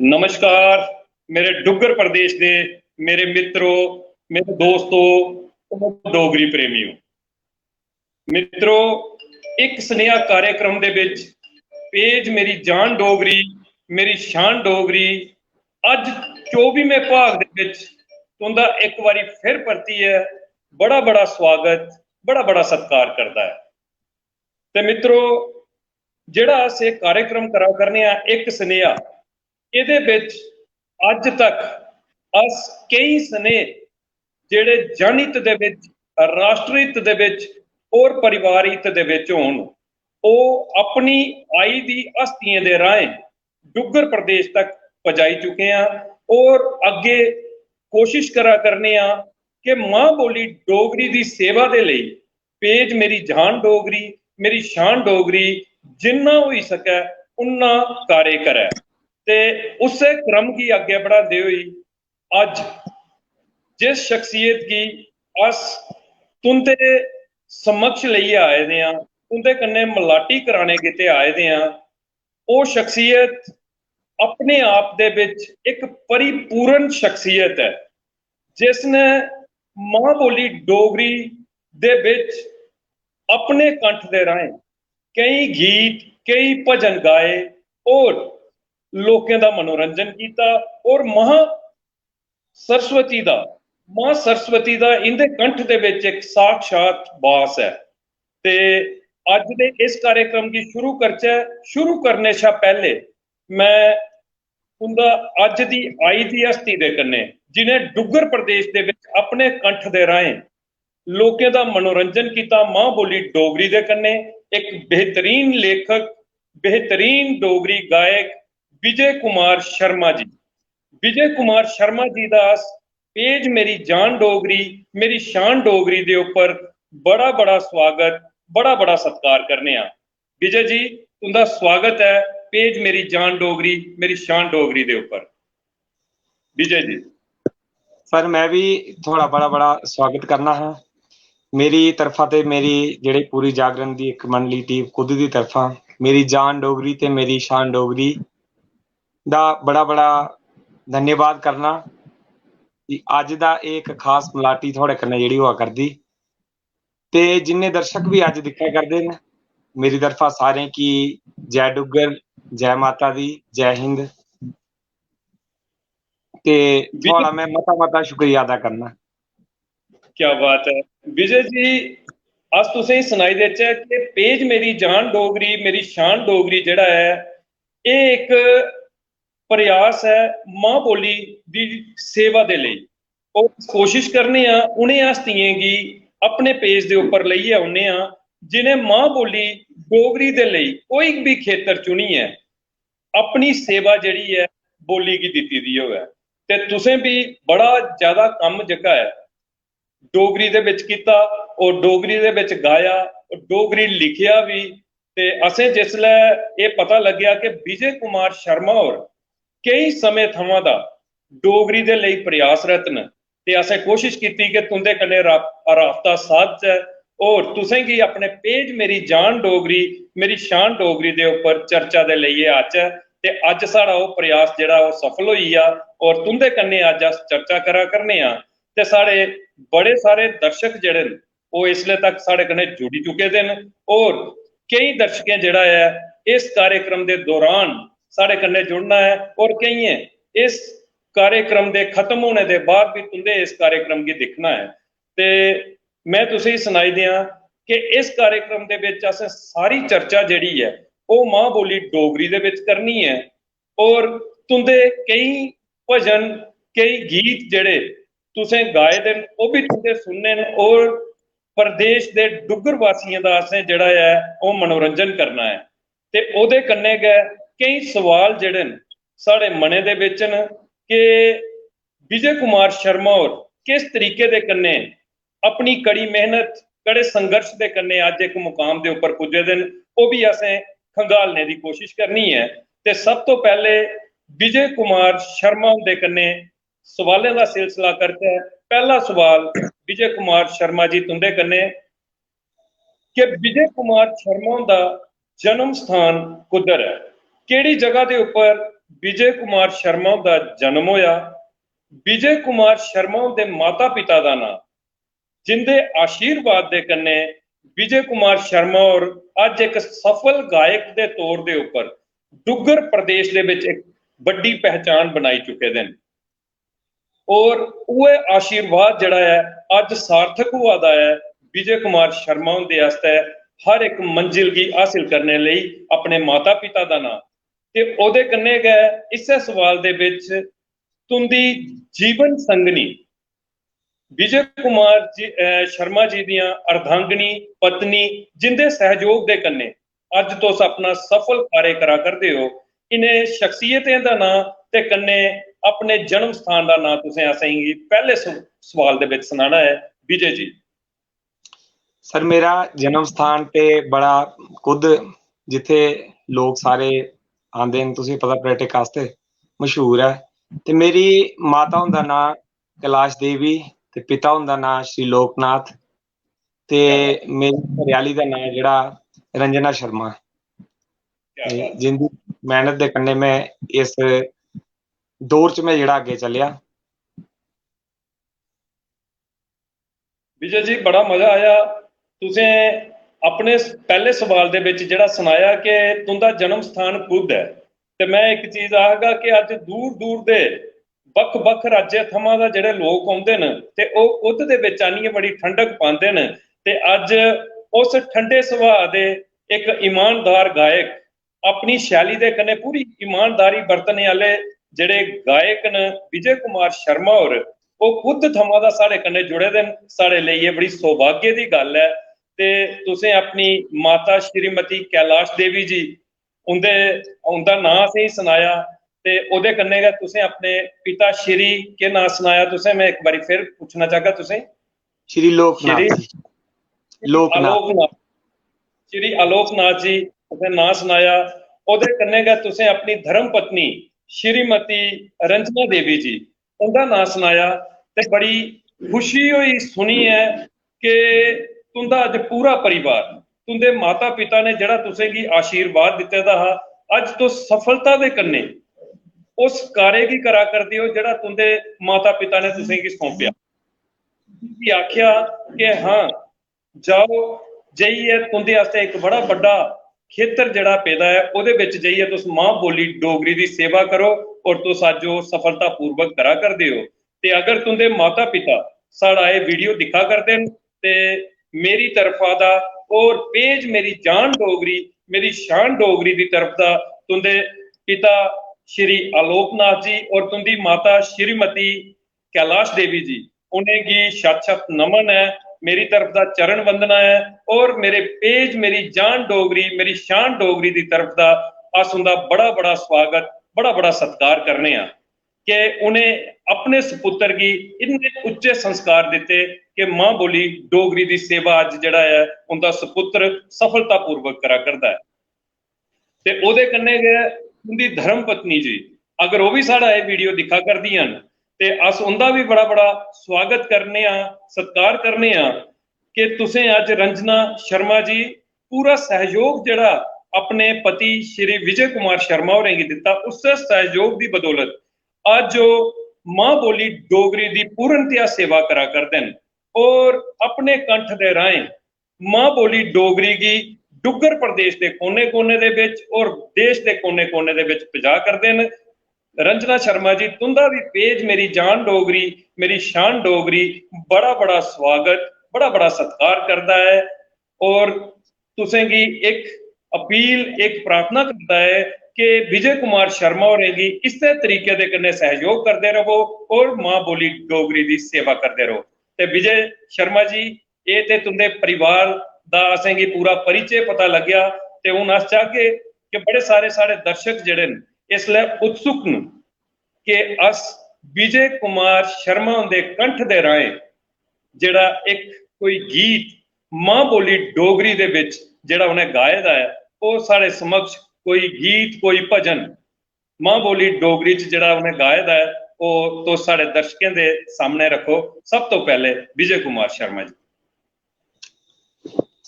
नमस्कार मेरे डुग्गर प्रदेश के मेरे मित्रों, मेरे दोस्तों, डोगरी प्रेमियों। मित्रों, एक स्नेहा कार्यक्रम दे विच पेज मेरी जान डोगरी मेरी शान डोगरी अज 24वें भाग दे विच तुंदा एक बारी फिर परती है बड़ा बड़ा स्वागत, बड़ा बड़ा सत्कार करता है। ते मित्रों, जिहड़ा अस इह कार्यक्रम करा करने आ एक स्नेहा, ਇਹਦੇ ਵਿੱਚ ਅੱਜ तक अस कई स्नेह ਜਿਹੜੇ ਜਨਹਿਤ ਦੇ ਵਿੱਚ, ਰਾਸ਼ਟਰਹਿਤ ਦੇ ਵਿੱਚ और परिवार हित ਦੇ ਵਿੱਚ ਹੋਣ, ਉਹ ਆਪਣੀ ਆਈ ਦੀ ਹਸਤੀਆਂ ਦੇ ਰਾਹੀਂ डुग्गर प्रदेश तक पहुंचाई चुके हैं और अगे कोशिश करा करने आ कि मां बोली डोगरी की सेवा के लिए पेज मेरी जान डोगरी मेरी शान डोगरी जिन्ना हो सके उन्ना कार्य करे। ते उसे क्रम की आगे बढ़ाते हुए अज जिस शख्सियत की अस तुंदे समक्ष लेइए आए दे हां, तुंदे कन्ने मलाटी कराने गिते आए दे हां, वो शख्सियत अपने आप दे विच एक परिपूर्ण शख्सियत है जिसने मां बोली डोगरी दे विच अपने कंठ दे राहें कई गीत कई भजन गाए और लोगों का मनोरंजन किया और मां सरस्वती का इनके कंठ के विच एक साक्षात वास है। ते अज दे इस कार्यक्रम की शुरू करने शा पहले मैं उनका अज दी आई दी हस्ती दे कन्ने जिन्हें डुग्गर प्रदेश दे विच अपने कंठ दे राहें लोगों का मनोरंजन किया, मां बोली डोगरी दे कन्ने एक बेहतरीन लेखक बेहतरीन डोगरी गायक विजय कुमार शर्मा जी का पेज मेरी जान डोगरी मेरी शान डोगरी दे ऊपर बड़ा बड़ा स्वागत, बड़ा बड़ा सत्कार करने आ। विजय जी, तुंदा स्वागत है पेज मेरी जान डोगरी मेरी शान डोगरी दे ऊपर। विजय जी सर, मैं भी थोड़ा बड़ा स्वागत करना है मेरी तरफा ते मेरी जेड़ी पूरी जागरण दी एक मंडली टीम खुद दी तरफा मेरी जान डोगरी ते मेरी शान डोगरी दा बड़ा धन्यवाद करना कि अज दा एक खास मलाटी थोड़े कन्नै जेड़ी हुआ करदी ते जिन्ने दर्शक भी अज दिक्खा करदे न, मेरी तरफा सारें की जय डुग्गर, जय माता दी, जय हिंद। ते थोड़ा मैं मता शुक्रिया अदा करना। क्या बात है विजय जी, अस तुसें सुनाई देचे कि पेज मेरी जान डोगरी मेरी शान डोगरी जिहड़ा है ये एक प्रयास है मां बोली दी सेवा दे लई और कोशिश करने आ उन्हें हस्तियां गी अपने पेज दे ऊपर लेइए आउने आ जिन्हें मां बोली डोगरी दे लई कोई भी खेतर चुनी है अपनी सेवा जिहड़ी है बोली की दित्ती दी होवे। ते तुसें भी बड़ा ज्यादा कम जिहड़ा है डोगरी दे विच कीता और डोगरी दे विच गाया और डोगरी लिखिया भी। ते असें जिसलै ये पता लग्या कि विजय कुमार शर्मा और कई समय थमां दा डोगरी दे लई प्रयासरत न ते असें कोशिश की कि तुंदे कन्नै राबता साधचै और तुसें गी अपने पेज मेरी जान डोगरी मेरी शान डोगरी दे उपर चर्चा दे लेइयै आचै। ते अज साढ़ा वो प्रयास जिहड़ा वो सफल होई आ और तुंदे कन्नै अज अस चर्चा करा करने आ। ते साढ़े बड़े सारे दर्शक जिहड़े न वो इसले तक साढ़े कन्नै जुड़ी चुके दे न और कई दर्शकें जिहड़ा है इस कार्यक्रम के दौरान साढ़े कन्नै जुड़ना है और कईएं इस कार्यक्रम के खत्म होने के बाद भी तुंदे इस कार्यक्रम की दिखना है। ते मैं तुसें सुनाई दियां कि इस कार्यक्रम के विच असें सारी चर्चा जिहड़ी है वो मां बोली डोगरी दे विच करनी है और तुंदे कई भजन कई गीत जिहड़े तुसें गाए दे वो भी तुंदे सुनने न और प्रदेश के डुग्गर वासियों का असें जिहड़ा है वो मनोरंजन करना है। ते ओहदे कन्नै गै कई सवाल जिहड़े न साढ़े मने दे विच न कि विजय कुमार शर्मा और किस तरीके दे कन्नै अपनी कड़ी मेहनत कड़े संघर्ष के कन्नै अज एक मुकाम के उपर पुजे दे न, वो भी असें खंगालने की कोशिश करनी है। ते सब तो पहले विजय कुमार शर्मा दे कन्नै सवालों का सिलसिला करके पहला सवाल विजय कुमार शर्मा जी तुंदे कन्नै कि विजय कुमार शर्मा का जन्म स्थान कुद्धर है, केड़ी जगह के उपर विजय कुमार शर्मा का जन्म होया। विजय कुमार शर्मा के माता पिता का नाम जिंदे आशीर्वाद के कन्ने विजय कुमार शर्मा और अज एक सफल गायक के तौर के उपर डुग्गर प्रदेश के विच एक बड़ी पहचान बनाई चुके हैं। और वह आशीर्वाद जड़ा है अज सार्थक हुआ है विजय कुमार शर्मा उनके वास्ते हर एक मंजिल की हासिल करने लई अपने माता पिता का नाम ते ओदे कन्ने गए। इस सवाल दे विच तुंदी जीवन संगनी विजय कुमार जी शर्मा जी दियां अर्धांगिनी पत्नी जिंदे सहयोग दे कन्ने अज तुस अपना सफल कार्य करा करदे हो। इन्हें शख्सियतें दा नाम ते कन्ने अपने जन्म स्थान का नाम तुसें असेंगी पहले सवाल दे विच सुनाना है विजय जी। सर मेरा जन्म स्थान ते बड़ा कुद जिथे लोग सारे आंदे न, तुसें पता पर्यटक आस्ते मशहूर है। ते मेरी माता हुंदा नाम कैलाश देवी ते पिता हुंदा नाम श्री लोकनाथ ते मेरी घरआली दा नाम जेड़ा रंजना शर्मा। जिंदी मेहनत दे कन्ने मैं इस दौर च मैं जेड़ा अगे चलिया। विजय जी बड़ा मजा आया। तुसें अपने पहले सवाल दे विच जेड़ा सुनाया कि तुंदा जन्म स्थान कुद है, ते मैं एक चीज आखगा कि अज दूर दूर दे बख बख राज्य थमां दा जेड़े लोग आउंदे न ते ओह कुद दे विच आनिए बड़ी ठंडक पांदे न। ते अज उस ठंडे सुभाऽ दे एक ईमानदार गायक अपनी शैली दे कन्नै पूरी ईमानदारी बरतने आह्ले जेड़े गायक न विजय कुमार शर्मा होर ओह खुद थमां दा साढ़े कन्नै जुड़े दे न। साढ़े लेई एह् बड़ी सौभाग्य दी गल्ल है। ते तुसें अपनी माता श्रीमती कैलाश देवी जी उंदा नां असेंगी सनाया ते ओह्दे कन्नै गै तुसें अपने पिता श्री केह् नां सनाया तुसें? मैं इक बारी फिर पुच्छना चाहगा तुसें। श्री लोकनाथ जी। आलोकनाथ श्री आलोकनाथ जी तुसें नां सनाया। ओह्दे कन्नै गै तुसें अपनी धर्म पत्नी श्रीमती रंजना देवी जी उंदा नां सनाया। ते बड़ी खुशी हुई सुनी है कि तुंदा अज पूरा परिवार तुंदे माता पिता ने जेड़ा तुसेंगी आशीर्वाद दित्ते दा हा अज तुस सफलता दे कन्नै उस कार्य गी करा करदे हो जेड़ा तुंदे माता पिता ने तुसेंगी सौंपया। आख्या कि हाँ जाओ जाइए तुंदे आस्ते एक बड़ा बड्डा खेतर जड़ा पेदा है ओहदे विच जाइए तुस मां बोली डोगरी दी सेवा करो और तुस अज ओह सफलता पूर्वक करा करदे हो। ते अगर तुंदे माता पिता साड़ा ये वीडियो दिखा करदे न ते मेरी तरफा दा और पेज मेरी जान डोगरी मेरी शान डोगरी दी तरफ दा तुंदे पिता श्री आलोकनाथ जी और तुंदी माता श्रीमती कैलाश देवी जी उन्हेंगी शत शत नमन है। मेरी तरफ दा चरण वंदना है और मेरे पेज मेरी जान डोगरी मेरी शान डोगरी दी तरफ दा अस उंदा बड़ा बड़ा स्वागत बड़ा बड़ा सत्कार करने हैं कि उन्हें अपने सपुत्र की इन्ने उच्चे संस्कार दिते कि मां बोली डोगरी दी सेवा अज जड़ा है उनका सपुत्र सफलता पूर्वक करा करदा है। ते ओहदे कन्नै गै उनकी धर्म पत्नी जी अगर वह भी साड़ा ये वीडियो दिखा करदियां न ते अस उनका भी बड़ा बड़ा स्वागत करने सत्कार करने कि तुसें अज रंजना शर्मा जी पूरा सहयोग जड़ा अपने पति श्री विजय कुमार शर्मा होरें गी दिता उस सहयोग की बदौलत अज मां बोली डोगरी की पूर्णतया सेवा करा करते हैं और अपने कंठ के राहें मां बोली डोगरी की डुग्गर प्रदेश के कोने कोने दे विच और देश के कोने कोने दे विच पहुंचा करते हैं। रंजना शर्मा जी तुंदा भी पेज मेरी जान डोगरी मेरी शान डोगरी बड़ा बड़ा स्वागत बड़ा बड़ा सत्कार करता है और तुसेंगी एक अपील एक प्रार्थना करता है कि विजय कुमार शर्मा होरेंगी इस तरीके दे कन्नै सहयोग करते रहो और मां बोली डोगरी की सेवा करते रहो। ते विजय शर्मा जी ये ते तुंदे परिवार दा असेंगी पूरा परिचय पता लग्या ते हुण अस चाहगे कि बड़े सारे साढ़े दर्शक जेड़े न इसलिए उत्सुक न कि अस विजय कुमार शर्मा उनके कंठ दे राहें जेड़ा एक कोई गीत मां बोली डोगरी दे विच जेड़ा उन्हें गाए दा है वो साढ़े समक्ष कोई गीत कोई भजन मां बोली डोगरी च जेड़ा उन्हें गाए दा है वो तो साढ़े दर्शकों के सामने रखो। सब तो पहले विजय कुमार शर्मा जी।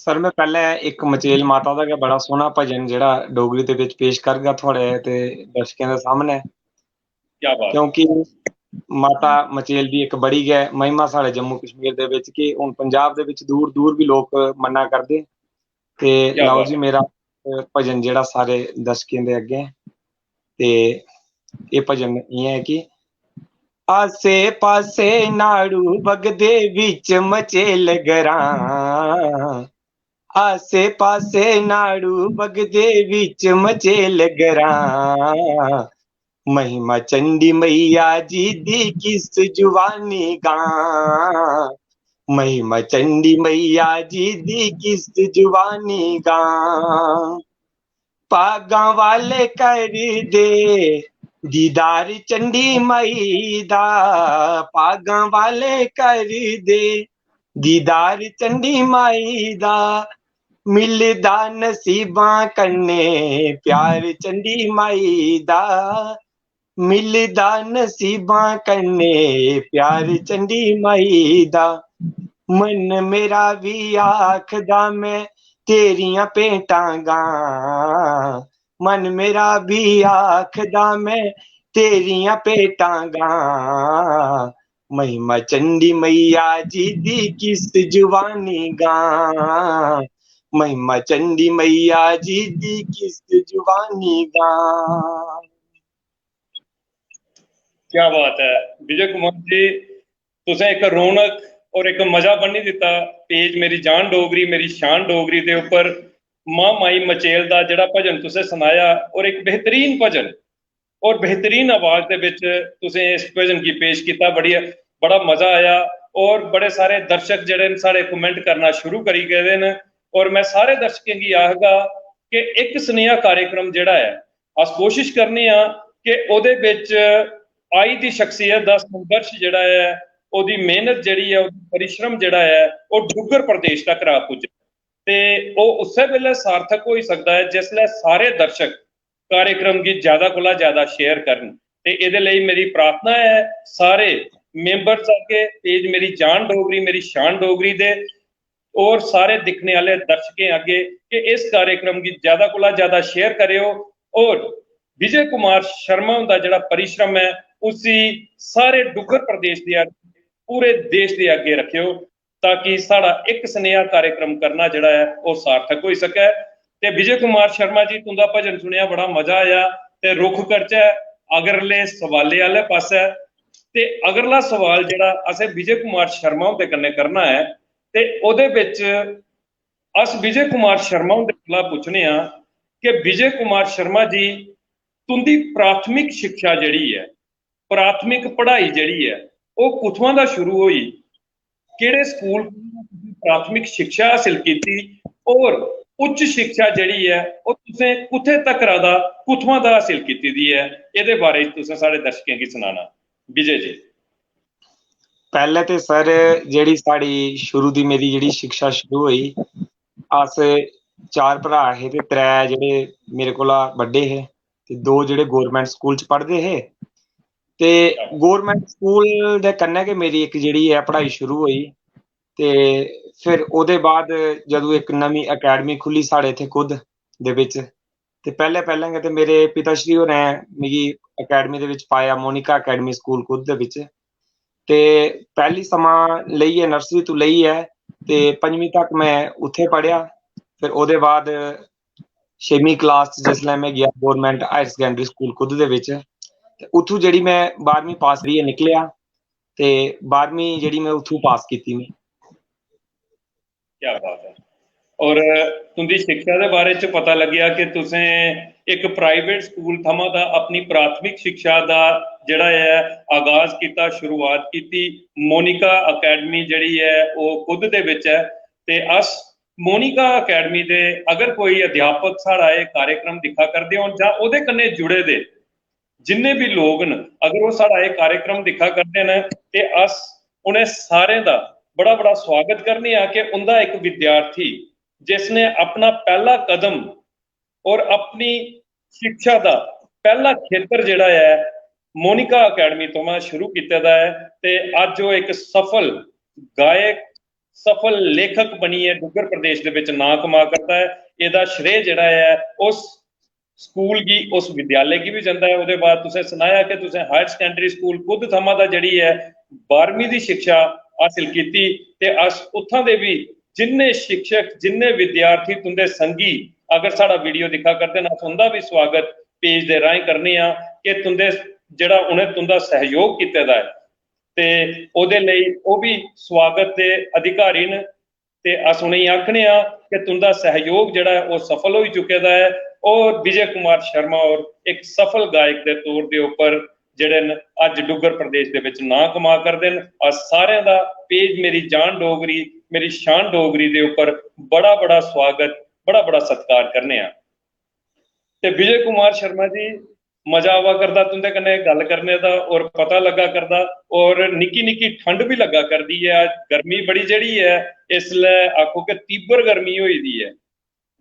सर मैं पहले एक मचेल माता का बड़ा सोहना भजन जिहड़ा डोगरी दे विच पेश करगा थुआढ़े ते दर्शकें दे सामने, क्या बात है। क्योंकि माता मचेल दी इक बड़ी गै महिमा साढ़े जम्मू कश्मीर दे विच कि हुण पंजाब दे विच दूर-दूर भी लोक मन्ना करदे। ते क्या लओ बात जी है। मेरा भजन जिहड़ा सारे दर्शकें दे अग्गें, ते एह् भजन इ'यां है कि आसे पासे नाड़ू बगदे विच मचेल ग्रां, आसे पासे नाड़ू बगदे विच मचेल ग्रां, महिमा चंडी मैया जी दी किस जुबानी गां, महिमा चंडी मैया जी दी किस जुबानी गां, पागां वाले कर दे दीदार चंडी मई दा, पागां वाले कर दे दीदार चंडी माई दा, मिलदा नसीबां कन्ने प्यार चंडी माई दा, मिलदा नसीबां कन्ने प्यार चंडी माई दा, मन मेरा भी आखदा मैं तेरियां भेंटां गां, मन मेरा भी आखदा मैं तेरियां भेंटां गां, महिमा चंडी मैया जी दी किस जुबानी गां, महिमा चंडी मैया जी दी किस जुबानी गां। क्या बात है विजय कुमार जी, तुसें एक रौनक और एक मजा बन्नी दिता पेज मेरी जान डोगरी मेरी शान डोगरी दे उप्पर मां माई मचेल दा जेड़ा भजन तुसें सुनाया, और एक बेहतरीन भजन और बेहतरीन आवाज दे विच तुसें इस भजन गी पेश किया। बड़ा मजा आया, और बड़े सारे दर्शक जेड़े न साढ़े कमेंट करना शुरू करी गेदे न, और मैं सारे दर्शकें गी आखगा कि एक स्नेहा कार्यक्रम जेड़ा है अस कोशिश करने आ कि ओदे विच आई दी शख्सियत दा संघर्ष जेड़ा है, ओदी मेहनत जेड़ी है, ओदी परिश्रम जेड़ा है, वो डुग्गर प्रदेश तक रहा पुज्जे, ते ओह उस्सै वेले सार्थक होई सकदा है जिसलै सारे दर्शक कार्यक्रम की ज्यादा कोला ज्यादा शेयर करन। ते इहदे लेई मेरी प्रार्थना है सारे मेंबर्स अग्गे पेज मेरी जान डोगरी मेरी शान डोगरी दे और सारे दिखने वाले दर्शकें अग्गे कि इस कार्यक्रम की ज्यादा कोला ज्यादा शेयर करियो, और विजय कुमार शर्मा उनका जिहड़ा परिश्रम है उसी सारे डुग्गर प्रदेश दे पूरे देश के अगे रखियो, ताकि साड़ा एक स्नेहा कार्यक्रम करना जिहड़ा है वो सार्थक हो सके। ते विजय कुमार शर्मा जी तुंदा भजन सुनिया बड़ा मजा आया। ते रुख करचै अगरले सवाले आले पासे, ते अगरला सवाल जिहड़ा असें विजय कुमार शर्मा हुंदे कन्नै करना है, ते ओहदे विच अस विजय कुमार शर्मा हुंदे कोला पुछने आ कि विजय कुमार शर्मा जी तुंदी प्राथमिक शिक्षा जिहड़ी है, प्राथमिक पढ़ाई जिहड़ी है वो कुत्थुआं दा शुरू हुई, केड़े स्कूल प्राथमिक शिक्षा हासिल की, और उच्च शिक्षा जिहड़ी है वो तुसें कुत्थे तक दा कुत्थुआं दा हासिल कीती दी है, इहदे बारे च तुसें साढ़े दर्शकें गी सुनाना विजय जी। पहले ते सर जेह्ड़ी साढ़ी शुरू दी मेरी जेह्ड़ी शिक्षा शुरू होई, अस 4 भ्रा हे ते 3 जेह्ड़े मेरे कोला बड्डे हे ते 2 जेह्ड़े गौरमेंट स्कूल च पढ़दे हे। ते गौरमेंट स्कूल दे कन्नै गै मेरी इक जेह्ड़ी ऐ पढ़ाई शुरू होई, ते फिर ओह्दे बाद जदूं इक नमीं अकैडमी खुल्ली साढ़े इत्थै खुद दे बिच, ते पैह्लें गै ते मेरे पिता श्री होरें मिगी अकैडमी दे बिच पाया, मोनिका अकैडमी स्कूल खुद दे बिच। ते पैह्ली समां लेइयै नर्सरी तो लेइयै ते 5वीं तक मैं उत्थै पढ़ेआ। फिर ओह्दे बाद 6वीं क्लास च जिसलै मैं गेआ गौरमेंट हायर सकैंडरी स्कूल खुद दे बिच, ते उत्थूं जेह्ड़ी मैं 12वीं पास करियै निकलेआ, ते 12वीं जेह्ड़ी मैं उत्थूं पास कीती मैं। क्या बात है। और तुंदी शिक्षा के बारे च पता लग्या कि तुसें एक प्राइवेट स्कूल थमां दा अपनी प्राथमिक शिक्षा का जिहड़ा है आगाज किया, शुरुआत की। मोनिका अकैडमी जिहड़ी है वो खुद दे विच है, ते अस मोनिका अकैडमी दे अगर कोई अध्यापक साड़ा ये कार्यक्रम दिखा करदे होन जां ओहदे कन्नै जुड़े दे जिन्ने भी लोग न, अगर वो साड़ा ये कार्यक्रम दिखा करते हैं ते अस उन्हें सारें दा बड़ा बड़ा स्वागत करने आ कि उनका एक विद्यार्थी जिसने अपना पहला कदम और अपनी शिक्षा का पहला खेतर जिहड़ा है मोनिका अकैडमी तो मैं शुरू किया है, ते अज वो एक सफल गायक सफल लेखक बनिए डुग्गर प्रदेश दे विच नां कमा करता है। ਇਹਦਾ श्रेय ਜਿਹੜਾ है उस स्कूल की उस विद्यालय की भी जाता है। उसके बाद तुसें सुनाया कि तुसें हायर सेकेंडरी स्कूल खुद थमां दा जड़ी है 12वीं की शिक्षा हासिल की ते अस उत्थां दे भी जिन्ने शिक्षक जिन्ने विद्यार्थी तुंदे संगी अगर साड़ा वीडियो दिखा करते ना उनका भी स्वागत पेज दे राहें करने आ कि तुंदे जड़ा उन्हें तुंदा सहयोग कीते दा है ते ओदे लई ओ भी स्वागत दे अधिकारी न ते अस उन्हें आखने आ कि तुंदा सहयोग जड़ा है वो सफल हो चुके दा है। और विजय कुमार शर्मा और एक सफल गायक के तौर के उपर जेडे अज डुग्गर प्रदेश के विच नां कमा करते हैं। अस सारे दा पेज मेरी जान डोगरी मेरी शान डोगरी के उपर बड़ा बड़ा स्वागत बड़ा बड़ा सत्कार करने आ। ते विजय कुमार शर्मा जी मजा आवा करदा तुंदे कन्नै गल करने दा और पता लगा करदा और निक्की निक्की ठंड भी लगा करदी है। गर्मी बड़ी जड़ी है इसलै आखो कि तीबर गर्मी होई दी है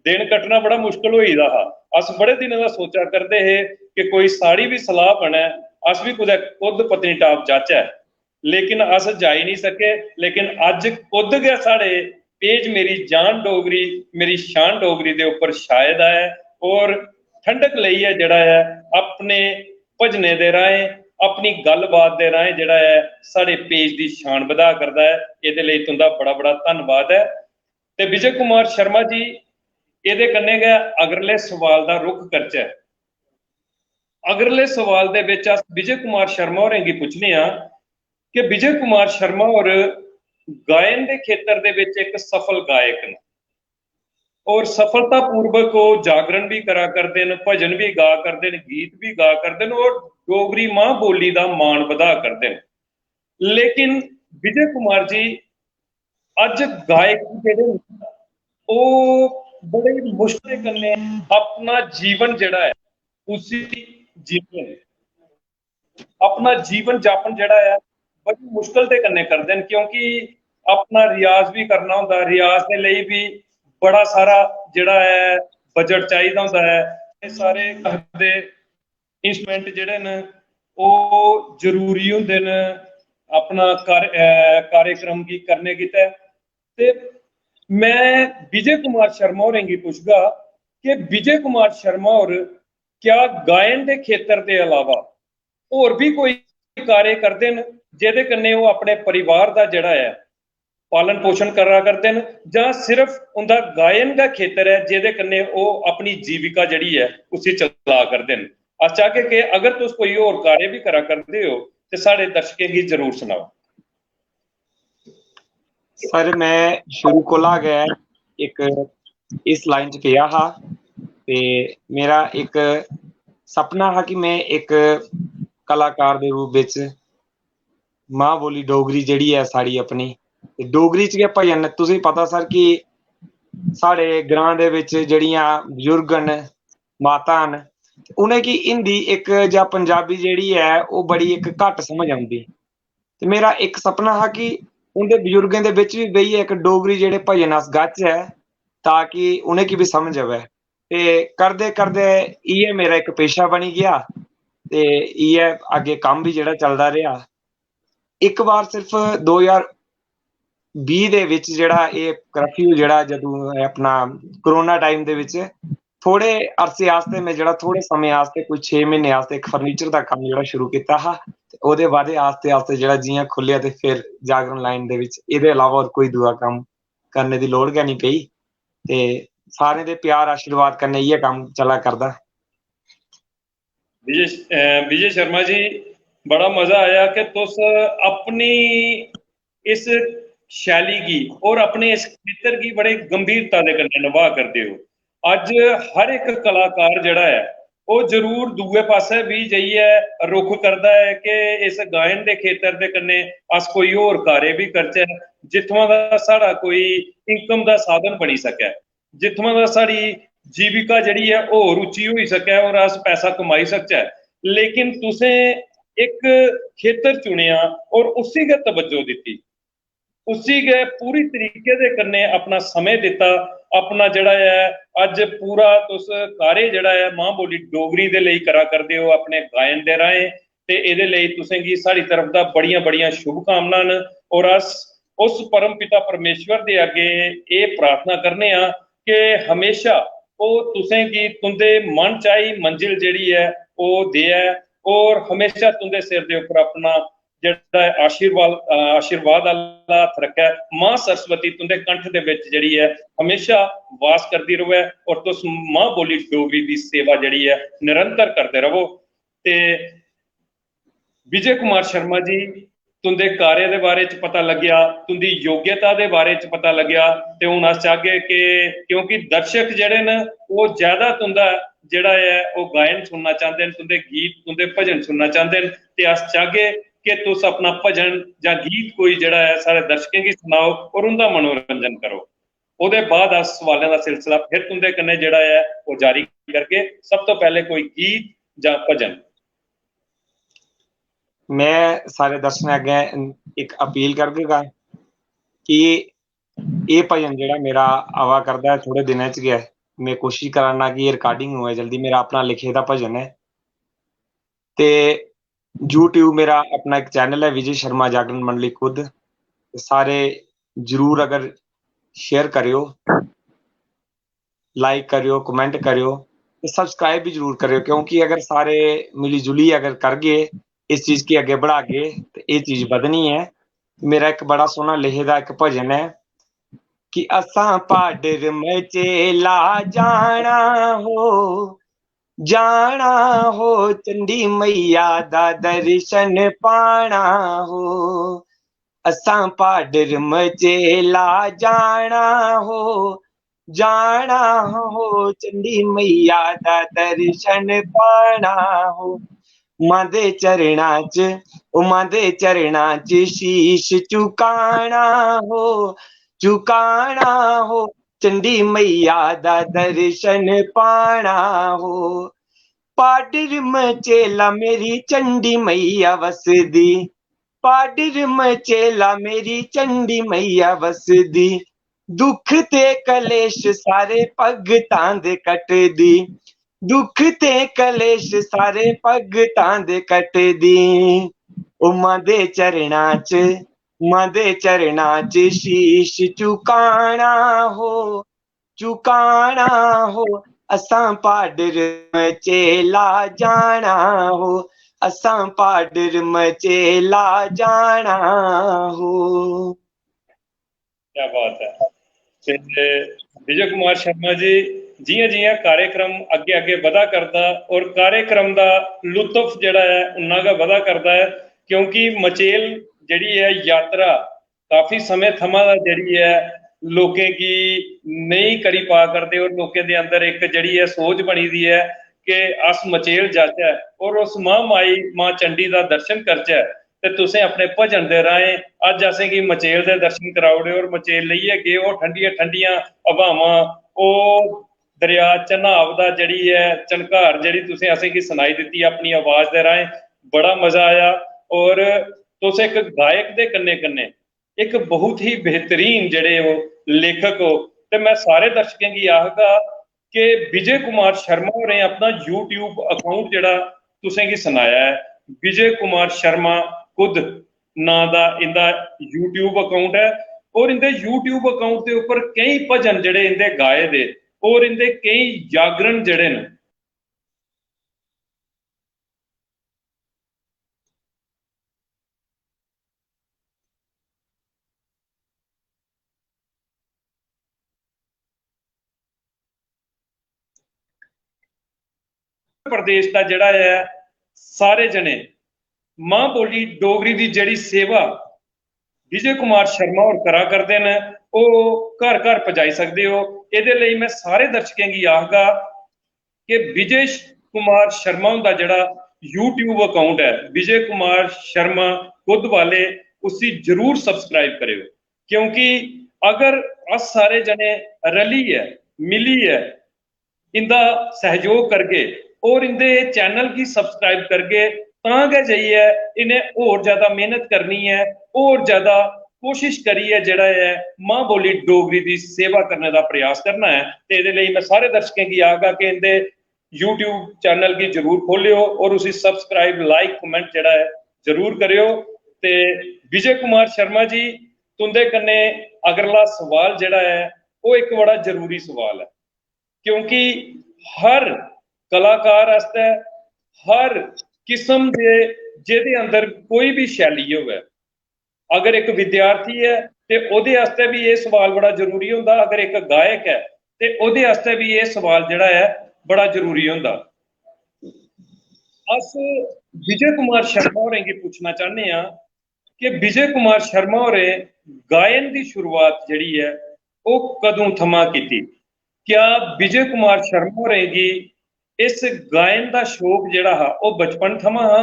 दिन कट्टना बड़ा मुश्किल होई दा हा। अस बड़े दिनों दा सोचा करदे हे कि कोई साड़ी भी सलाह बने अस भी कुदै खुद पत्नीटाप जाचै लेकिन अस जाई नहीं सके। लेकिन अज खुद गै साढ़े पेज मेरी जान डोगरी मेरी शान डोगरी दे उपर शायद है और ठंडक लईए जड़ा है अपने भजने दे राहें अपनी गलबात दे राहें जड़ा है साढ़े पेज की शान वधा करदा है। इहदे लई तुंदा बड़ा बड़ा धन्नवाद है। ते विजय कुमार शर्मा जी ਇਹਦੇ कन्नै गै अगले सवाल का रुख करचै। अगले सवाल दे विच अस विजय कुमार शर्मा होरें गी पुछने आ कि विजय कुमार शर्मा होर गायन के खेतर दे विच एक सफल गायक न और सफलता पूर्वक वो जागरण भी करा करते हैं भजन भी गा करते हैं गीत भी गा करते हैं और डोगरी मां बोली का मान वधा करते हैं। लेकिन विजय कुमार जी अज गायक जेहड़े वो बड़े मुश्किल कन्नै अपना जीवन जड़ा है उसी जीवन अपना जीवन जापन जड़ा है बड़ी मुश्किल के कन्नै करते हैं क्योंकि अपना रियाज भी करना होंदा रियाज के लिए भी बड़ा सारा जड़ा है बजट चाहिए होंदा है। ये सारे घर दे इंस्ट्रूमेंट जड़े न वो जरूरी होंदे न अपना कार्यक्रम की करने गितै। ते मैं विजय कुमार शर्मा होरें गी पुछगा कि विजय कुमार शर्मा होर क्या गायन के खेतर के अलावा होर भी कोई कार्य करते हैं जिहदे कन्नै वो अपने परिवार का जड़ा है पालन पोषण करा करते हैं जां सिर्फ उनका गायन का खेतर है जिहदे कन्नै वो अपनी जीविका जड़ी है उसी चला करते हैं। अस चाहगे कि अगर तुस कोई होर कार्य भी करा करते हो तो साढ़े दर्शकें गी जरूर सुनाओ। सर मैं शुरू कोला गै एक इस लाइन च पेआ हा ते मेरा एक सपना हा कि मैं एक कलाकार दे रूप विच मां बोली डोगरी जिहड़ी है साड़ी अपनी डोगरी च गै भजन तुसें पता सर कि साढ़े ग्रां दे विच जेहड़ियां बजुर्ग न माता न उनेंगी हिंदी एक जां पंजाबी जिहड़ी है वो बड़ी एक घट समझ आउंदी ते मेरा एक सपना हा कि उनके बजुर्गों के बिच भी बेहिए एक डोगरी जेहड़े भजन अस गाचै ताकि उन्हेंगी भी समझ आवे ते करदे करदे इ'यै मेरा एक पेशा बनी गया ते इ'यै अगे काम भी जेहड़ा चलदा रहा। एक बार सिर्फ 2020 दे विच जेहड़ा ये कर्फ्यू जेहड़ा जदों अपना कोरोना टाइम दे विच थोड़े अरसे आस्ते मैं जेहड़ा थोड़े समय आस्ते कोई 6 महीने आस्ते एक फर्नीचर का काम जेहड़ा शुरू किया हा ओहदे बाद आस्ते आस्ते जेहड़ा जियां खुलिया ते फिर जागरण लाइन दे विच इहदे अलावा और कोई दूआ काम करने दी लोड़ गै नहीं पई ते सारे दे प्यार आशीर्वाद कन्नै इ'यै काम चला करदा। विजय शर्मा जी बड़ा मजा आया कि तुस अपनी इस शैली की और अपने इस खेतर की बड़े गंभीरता दे कन्नै निभा करदे हो। अज हर एक कलाकार जड़ा है वो जरूर दूए पासे भी जाइए रुख करता है कि इस गायन के खेतर के कन्नै अस कोई होर कार्य भी करचै जित्थुआं दा साढ़ा कोई इनकम का साधन बनी सकै जित्थुआं दा साड़ी जीविका जड़ी है होर उच्ची होई सकै और अस पैसा कमाई सकचै। लेकिन तुसें एक खेतर चुनिया और उसी गै तवज्जो दित्ती उसी गै पूरी तरीके दे कन्नै अपना समय दिता अपना जड़ा है अज पूरा तुस कार्य जड़ा है मां बोली डोगरी दे लई करा करदे हो अपने गायन दे राहें ते इहदे लई तुसें गी साडी तरफ दा बड़ियां बड़ियां शुभकामनां न और अस उस परम पिता परमेश्वर दे अगे ये प्रार्थना करने आ कि हमेशा वो तुसें गी तुंदे मन चाही मंजिल जिहड़ी है वो दे, और हमेशा तुंदे सिर दे उपर अपना जिहड़ा आशीर्वाद अल्लाह हत्थ रखे। मां सरस्वती तुंदे कंठ दे विच जिहड़ी है हमेशा वास करदी रहे, और तुस मां बोली डोगरी दी सेवा जिहड़ी है निरंतर करते रहो। ते विजय कुमार शर्मा जी, तुंदे कार्य दे बारे च पता लग्या, तुंदी योग्यता दे बारे च पता लग्या, ते हुण अस चाहगे कि क्योंकि दर्शक जिहड़े न वो ज्यादा तुंदा जिहड़ा है वो गायन सुनना चाहते हैं, तुंदे गीत तुंदे भजन सुनना चाहते हैं, ते अस चाहगे कि तुस अपना भजन जां गीत कोई जिहड़ा है सारे दर्शकें गी सुनाओ और उनका मनोरंजन करो। ਉਹਦੇ ਬਾਅਦ अस सवालों का सिलसिला फिर तुंदे कन्नै जिहड़ा है वो जारी करके, सब तो पहले कोई गीत जां भजन। मैं सारे दर्शकों अगे एक अपील करगा कि ये भजन जिहड़ा मेरा आवा करदा है थोड़े दिनों च गया, मैं कोशिश कराना कि ये रिकॉर्डिंग होए जल्दी। मेरा अपना लिखे दा भजन है, ते यूट्यूब मेरा अपना एक चैनल है विजय शर्मा जागरण मंडली खुद, सारे जरूर अगर शेयर करियो, लाइक करियो, कमेंट करियो, ते सब्सक्राइब भी जरूर करियो, क्योंकि अगर सारे मिली जुली अगर करगे इस चीज की अगे बढ़ागे तो ये चीज बदनी है। मेरा एक बड़ा सोहना लिखे दा एक भजन है कि असां पाडर मचेला जाना हो चंडी मैया दा दर्शन पाना हो। असां पाडर मचेला जाना हो चंडी मैया दा दर्शन पाना हो। मां दे चरणां च शीश झुकाना हो चंडी मैया दा दर्शन पाना हो। पाडर मचेला मेरी चंडी मैया वसदी, पाडर मचेला मेरी चंडी मैया वसदी, दुख ते कलेश सारे भगतां दे कटदी, दुख ते कलेश सारे भगतां दे कटदी। ओ मां दे चरणां च शीश झुकाना हो असां पाडर मचेला जाना हो, असां पाडर मचेला जाना हो। क्या बात है। ते विजय कुमार शर्मा जी, जियां जियां कार्यक्रम अगे अगे वधा करदा और कार्यक्रम का लुत्फ जिहड़ा है उन्ना गा वधा करदा है, क्योंकि मचेल जिहड़ी है यात्रा काफी समय थमां दा जिहड़ी है लोकें की नहीं करी पा करदे, और लोकें दे अंदर एक जिहड़ी है सोच बनी दी है कि अस मचेल जाचै और उस महामाई मां चंडी दा दर्शन करचै। ते तुसें अपने भजन दे राहें अज असें गी मचेल दे दर्शन कराउड़े, और मचेल लेइयै गे ओह ठंडियां ठंडियां हवावां, ओह दरिया चन्हाब दा जिहड़ी है झनकार जिहड़ी तुसें असें गी सनाई दित्ती अपनी आवाज़ दे राहें, बड़ा मजा आया। और तुस एक गायक दे कन्नै कन्नै एक बहुत ही बेहतरीन जिहड़े हो लेखक हो, ते मैं सारे दर्शकें गी आखगा कि विजय कुमार शर्मा होरें अपना यूट्यूब अकाउंट जिहड़ा तुसें गी सनाया है, विजय कुमार शर्मा खुद नां दा इंदा यूट्यूब अकाउंट है, और इंदे यूट्यूब अकाउंट के उपर कई भजन जिहड़े इंदे गाए दे और इंदे कई जागरण जिहड़े न प्रदेश का जिहड़ा है सारे जने मां बोली डोगरी की जिहड़ी सेवा विजय कुमार शर्मा और करा करते हैं वो घर घर पहुंचाई सकते हो। ये मैं सारे दर्शकों की आखगा कि विजय कुमार शर्मा का जिहड़ा यूट्यूब अकाउंट है विजय कुमार शर्मा खुद वाले, उसी जरूर सब्सक्राइब करियो, क्योंकि अगर अस सारे जने रली है मिली है इंदा सहयोग करके और इंदे चैनल की सब्सक्राइब करके तां गै जाइए इन्हें और ज्यादा मेहनत करनी है और ज्यादा कोशिश करिए जिहड़ा है मां बोली डोगरी की सेवा करने का प्रयास करना है। तो ये मैं सारे दर्शकों की आखगा कि इनके यूट्यूब चैनल की जरूर खोलियो और उसी सब्सक्राइब लाइक कमेंट जिहड़ा है जरूर करियो। ते विजय कुमार शर्मा जी तुंदे कन्ने अगला सवाल जिहड़ा है वो एक बड़ा जरूरी सवाल है, क्योंकि हर कलाकार आस्तै हर किस्म के जिहदे अंदर कोई भी शैली होवे, अगर एक विद्यार्थी है ते ओहदे आस्तै भी ये सवाल बड़ा जरूरी होंदा, अगर एक गायक है ते ओहदे आस्तै भी ये सवाल जिहड़ा है बड़ा जरूरी होंदा। अस विजय कुमार शर्मा होरें गी पुछना चाहने हैं कि विजय कुमार शर्मा होरें गायन की शुरुआत जिहड़ी है वो कदों थमां कीती? क्या विजय कुमार शर्मा होरें गी इस गायन का शौक जिहड़ा हा वो बचपन थमां हा,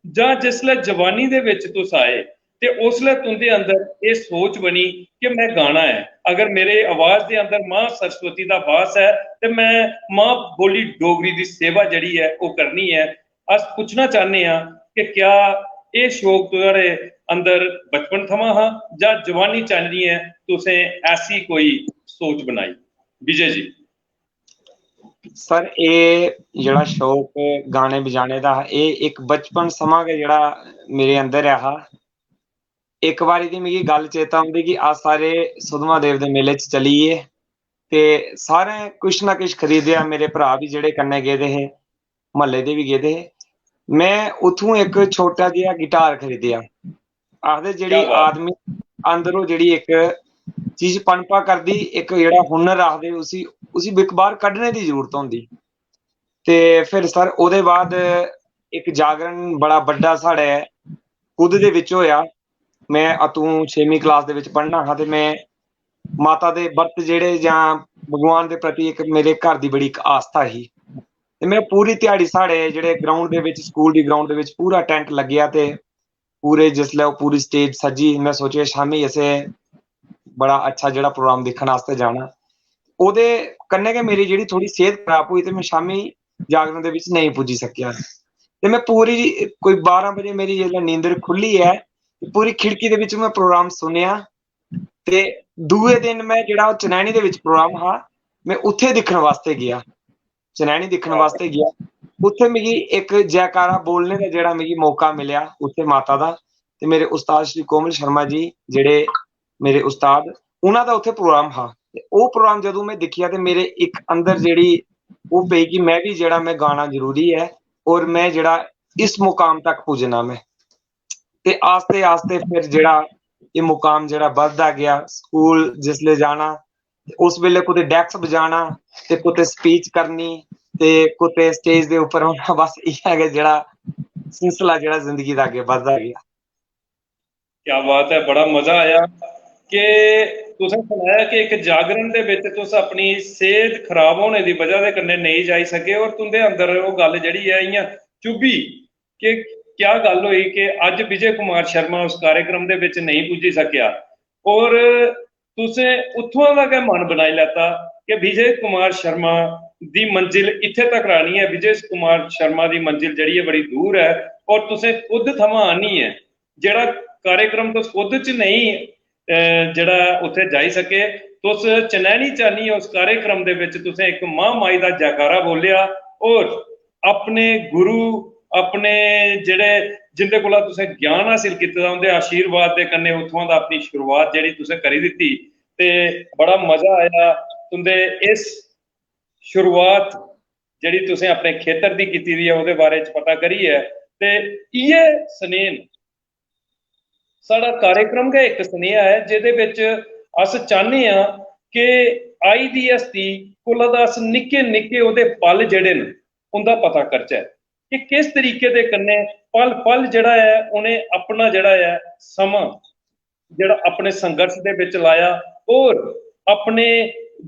जां जिसलै जवानी दे विच तुस आए ते उसलै तुंदे अंदर ये सोच बनी कि मैं गाना है, अगर मेरे आवाज के अंदर मां सरस्वती का वास है तो मैं मां बोली डोगरी की सेवा जिहड़ी है वो करनी है। अस पूछना चाहते हैं कि क्या ये शौक तुहाड़े अंदर बचपन थमां हा जां जवानी चाहनी है तुसें ऐसी कोई सोच बनाई? विजय जी। सर ये जेड़ा शौक गाने बजाने का ये एक बचपन समा गै जेड़ा मेरे अंदर है। एक बारी दी मिगी गल चेता आउंदी कि अस सारे सुद्धमहादेव दे मेले च चलिए ते सारे कुछ ना कुछ खरीदेआ, मेरे भरा भी जेड़े कन्नै गेदे हे, म्हल्ले दे भी गेदे हे। मैं उत्थों एक छोटा जिहा गिटार खरीदेआ। आखदे क्या जेड़ी बात। आदमी अंदरों जेड़ी एक चीज पनपा करदी, एक जेड़ा हुनर आखदे उसी बाहर कड्ढने दी जरूरत होंदी। ते फिर सर ओहदे बाद एक जागरण बड़ा बड्डा साढ़े कुद दे विच होया। मैं अतों 6वीं क्लास दे विच पढ़ना हा ते मैं माता दे बरत जेड़े जां भगवान दे प्रति एक मेरे घर दी बड़ी एक आस्था ही। ते मैं पूरी ध्याड़ी साढ़े जेड़े ग्राउंड दे विच, स्कूल दी ग्राउंड दे विच पूरा टेंट लग्गेआ ते पूरे जिसलै ओह पूरी स्टेज सजी, मैं सोचेआ शामीं असें बड़ा अच्छा जेड़ा प्रोग्राम दिक्खन आस्ते जाना। ओहदे कन्नै गै मेरी जेड़ी थोड़ी सेहत खराब होई ते मैं शामीं जागरण दे विच नेईं पुज्जी सकेआ। ते मैं पूरी कोई 12 बजे मेरी जिसलै नींदर खुल्ली है, पूरी खिड़की दे विच मैं प्रोग्राम सुनेआ ते दूए दिन मैं जेड़ा चनैनी दे विच प्रोग्राम हा, मैं उत्थे दिक्खण वास्ते गेआ। चनैनी दिक्खण वास्ते गया। उत्थे मिगी एक जयकारा बोलने का जेड़ा मिगी मौका मिलेआ उत्थे माता दा, ते मेरे उस्ताद श्री कोमल शर्मा जी जेड़े मेरे उस्ताद, उन्हां दा उत्थे प्रोग्राम हा। ते ओह प्रोग्राम जदों मैं दिक्खेआ ते मेरे इक अंदर जेड़ी ओह पेई कि मैं भी जेड़ा मैं गाना जरूरी है और मैं जेड़ा इस मुकाम तक पुज्जना मैं। ते आस्ते आस्ते फिर जेड़ा एह मुकाम जेड़ा बधदा गया। स्कूल जिसले जाना उस वेले कुतै डैक्स बजाना ते कुतै स्पीच करनी ते कुतै स्टेज दे उप्पर होना, बस इ'यै गै जेड़ा सिलसिला जेड़ा जिंदगी दा अग्गे बधदा गेआ। क्या बात है, बड़ा मजा आया कि तुसें सनाया कि एक जागरण दे विच तुस अपनी सेहत खराब होने दी वजह दे कन्नै नेईं जाई सके और तुंदे अंदर ओह गल जेह्ड़ी है इ'यां चुभी कि क्या गल होई कि अज विजय कुमार शर्मा उस कार्यक्रम दे विच नहीं पुज्जी सकेआ और तुसें उत्थुआं दा गै मन बनाई लैता कि विजय कुमार शर्मा दी मंजिल इत्थे तक रानी है, विजय कुमार शर्मा दी मंजिल जेह्ड़ी है बड़ी दूर है और तुसें खुद थमां आनी है। जेड़ा कार्यक्रम तुस खुद च नहीं जेड़ा उत्थे जाई सके, तुस चनैनी चानी उस कार्यक्रम दे विच तुसें एक मां माई दा जयकारा बोलिया और अपने गुरु, अपने जेड़े जिंदे कोला तुसें ज्ञान हासिल कीते दा उंदे आशीर्वाद दे कन्नै उत्थुआं दा अपनी शुरुआत जेड़ी तुसें करी दित्ती। ते बड़ा मजा आया तुंदे इस शुरुआत जेड़ी तुसें अपने खेतर दी कीती दी है ओहदे बारे च पता करियै। ते इ'यै सनेह साढ़ा कार्यक्रम गै एक सनेहा है जेह्दे विच अस चाहने आं कि आई दी हस्ती कोला दा अस निक्के निक्के ओहदे पल जेह्ड़े न उंदा पता करचै कि किस तरीके दे कन्नै पल पल जेड़ा है उ'नें अपना जेड़ा है समां जेड़ा अपने संघर्ष दे विच लाया और अपने